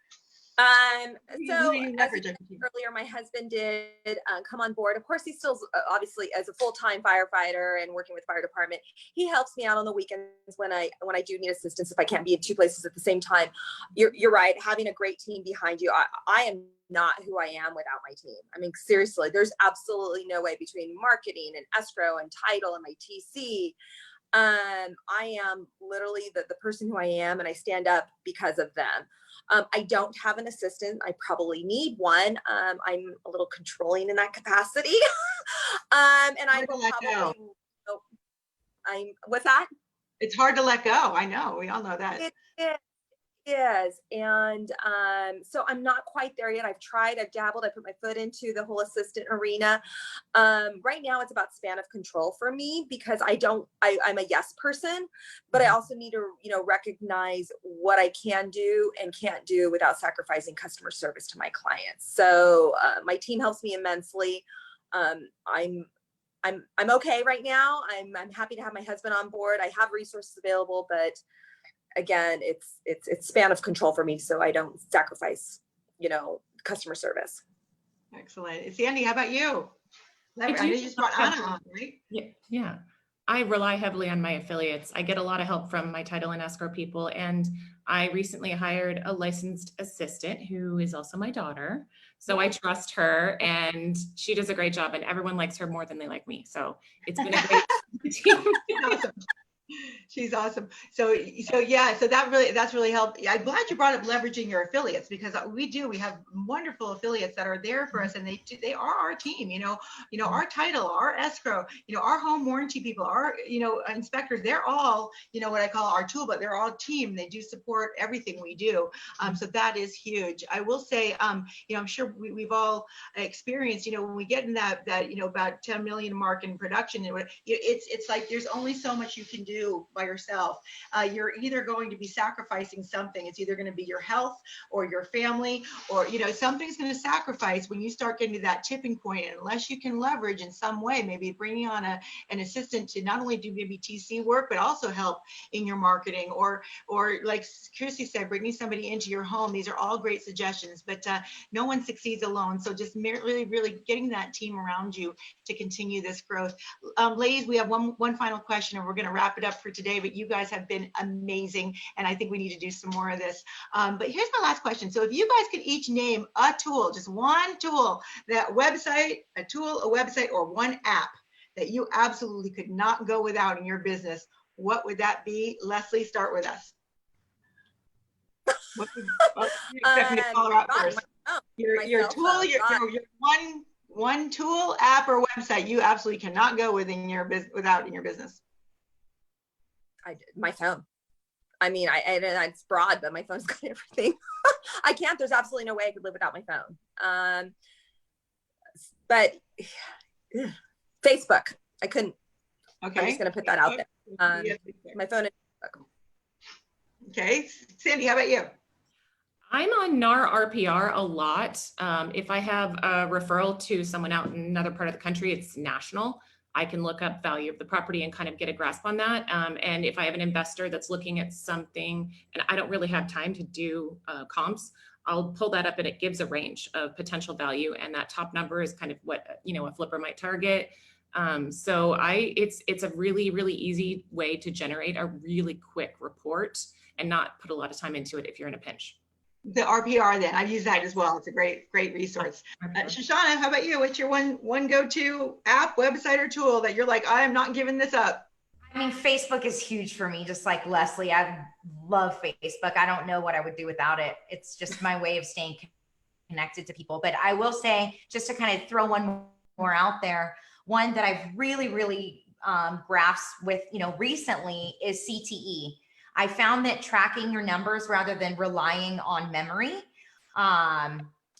So as you mentioned earlier, my husband did come on board. Of course, he's still obviously as a full-time firefighter and working with fire department. He helps me out on the weekends when I do need assistance if I can't be in 2 places at the same time. You're right. Having a great team behind you. I am not who I am without my team. I mean, seriously, there's absolutely no way between marketing and escrow and title and my TC. I am literally the person who I am, and I stand up because of them. I don't have an assistant. I probably need one. I'm a little controlling in that capacity. And I will probably, what's that? It's hard to let go. I know. We all know that. It is. And so I'm not quite there yet. I've tried, I've dabbled, I put my foot into the whole assistant arena. Right now it's about span of control for me because I'm a yes person, but I also need to, recognize what I can do and can't do without sacrificing customer service to my clients. So my team helps me immensely. I'm okay right now. I'm happy to have my husband on board. I have resources available, but again, it's span of control for me, so I don't sacrifice, customer service. Excellent. Sandy, how about you? I just brought Anna on, right? Yeah. I rely heavily on my affiliates. I get a lot of help from my title and escrow people, and I recently hired a licensed assistant who is also my daughter. So I trust her, and she does a great job, and everyone likes her more than they like me. So it's been a great team. Awesome. She's awesome. So that's really helped. I'm glad you brought up leveraging your affiliates because we have wonderful affiliates that are there for us, and they are our team. Our title, our escrow, our home warranty people, our inspectors. They're all what I call our tool, but they're all team. They do support everything we do. So that is huge. I will say, I'm sure we've all experienced. When we get in that about 10 million mark in production, it's like there's only so much you can do by yourself. You're either going to be sacrificing something. It's either going to be your health or your family, or something's going to sacrifice when you start getting to that tipping point. And unless you can leverage in some way, maybe bringing on an assistant to not only do maybe TC work, but also help in your marketing, or like Christy said, bringing somebody into your home. These are all great suggestions, but no one succeeds alone. So just really getting that team around you to continue this growth. Ladies, we have one final question, and we're going to wrap it up for today, but you guys have been amazing, and I think we need to do some more of this. But here's my last question. So if you guys could each name a tool, just one tool, a website, or one app that you absolutely could not go without in your business, what would that be? Leslie, start with us. What would you expect me to call her out first? Your tool, your one tool, app, or website you absolutely cannot go without in your business. My phone. I mean, it's broad, but my phone's got everything. I can't. There's absolutely no way I could live without my phone. But Facebook, I couldn't. Okay. I'm just going to put that out there. My phone and Facebook. Okay. Sandy, how about you? I'm on NAR RPR a lot. If I have a referral to someone out in another part of the country, it's national. I can look up value of the property and kind of get a grasp on that. And if I have an investor that's looking at something and I don't really have time to do comps, I'll pull that up and it gives a range of potential value. And that top number is kind of what, a flipper might target. So it's a really easy way to generate a really quick report and not put a lot of time into it if you're in a pinch. The RPR, then I've used that as well. It's a great resource. Shoshana, how about you? What's your one go-to app, website, or tool that you're like, I am not giving this up? I mean, Facebook is huge for me, just like Leslie. I love Facebook. I don't know what I would do without it. It's just my way of staying connected to people. But I will say, just to kind of throw one more out there, one that I've really grasped with, recently is CTE. I found that tracking your numbers rather than relying on memory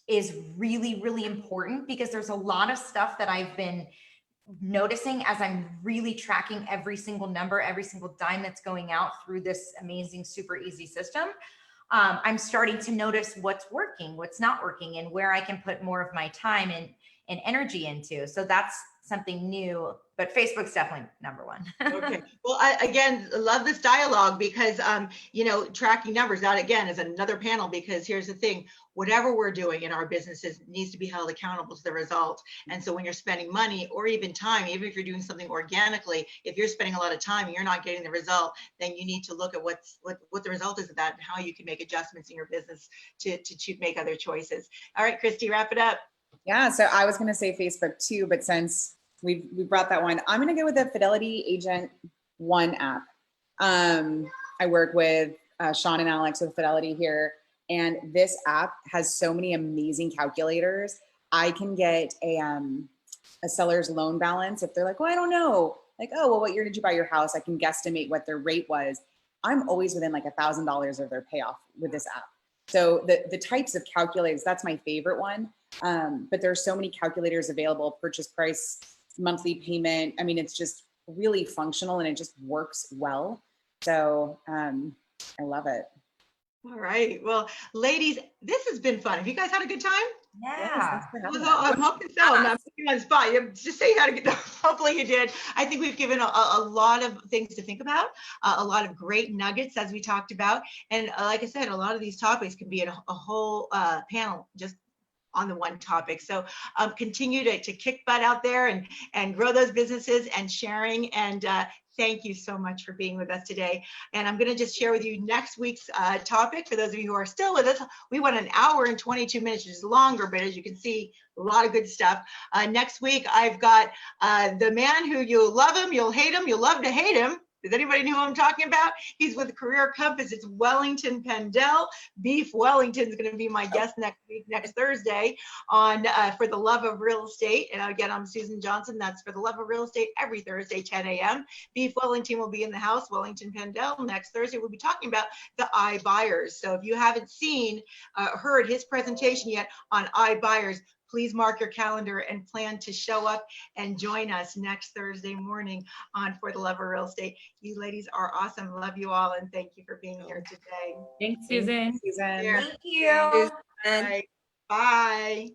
is really important, because there's a lot of stuff that I've been noticing as I'm really tracking every single number, every single dime that's going out through this amazing, super easy system, I'm starting to notice what's working, what's not working, and where I can put more of my time and energy into. So that's something new, but Facebook's definitely number one. Okay. Well, I again love this dialogue because tracking numbers, that again is another panel, because here's the thing, whatever we're doing in our businesses needs to be held accountable to the result. And so when you're spending money or even time, even if you're doing something organically, if you're spending a lot of time and you're not getting the result, then you need to look at what the result is of that and how you can make adjustments in your business to make other choices. All right, Christy, wrap it up. Yeah, so I was going to say Facebook too, but since we brought that one, I'm going to go with the Fidelity Agent One app. I work with Sean and Alex with Fidelity here, and this app has so many amazing calculators. I can get a seller's loan balance if they're like, well, I don't know, like, oh, well, what year did you buy your house? I can guesstimate what their rate was. I'm always within like $1,000 of their payoff with this app. So the types of calculators, that's my favorite one. But there's so many calculators available, purchase price, monthly payment. I mean, it's just really functional and it just works well. So I love it. All right. Well, ladies, this has been fun. Have you guys had a good time? Yeah. I'm hoping so. I'm not putting you on the spot. You just say you had a good time. Hopefully you did. I think we've given a lot of things to think about, a lot of great nuggets as we talked about. And like I said, a lot of these topics can be in a whole panel just on the one topic. So continue to kick butt out there and grow those businesses and sharing. And thank you so much for being with us today. And I'm going to just share with you next week's topic. For those of you who are still with us, we went an hour and 22 minutes, which is longer, but as you can see, a lot of good stuff. Next week, I've got the man who you'll love him, you'll hate him, you'll love to hate him. Does anybody know who I'm talking about? He's with Career Compass. It's Wellington Pendel. Beef Wellington is going to be my guest next week, next Thursday, on For the Love of Real Estate. And again, I'm Susan Johnson. That's For the Love of Real Estate every Thursday, 10 a.m. Beef Wellington will be in the house. Wellington Pendel next Thursday. We'll be talking about the iBuyers. So if you haven't heard his presentation yet on iBuyers, please mark your calendar and plan to show up and join us next Thursday morning on For the Love of Real Estate. You ladies are awesome. Love you all, and thank you for being here today. Thanks, Susan. Susan. Thank you. Bye. Bye.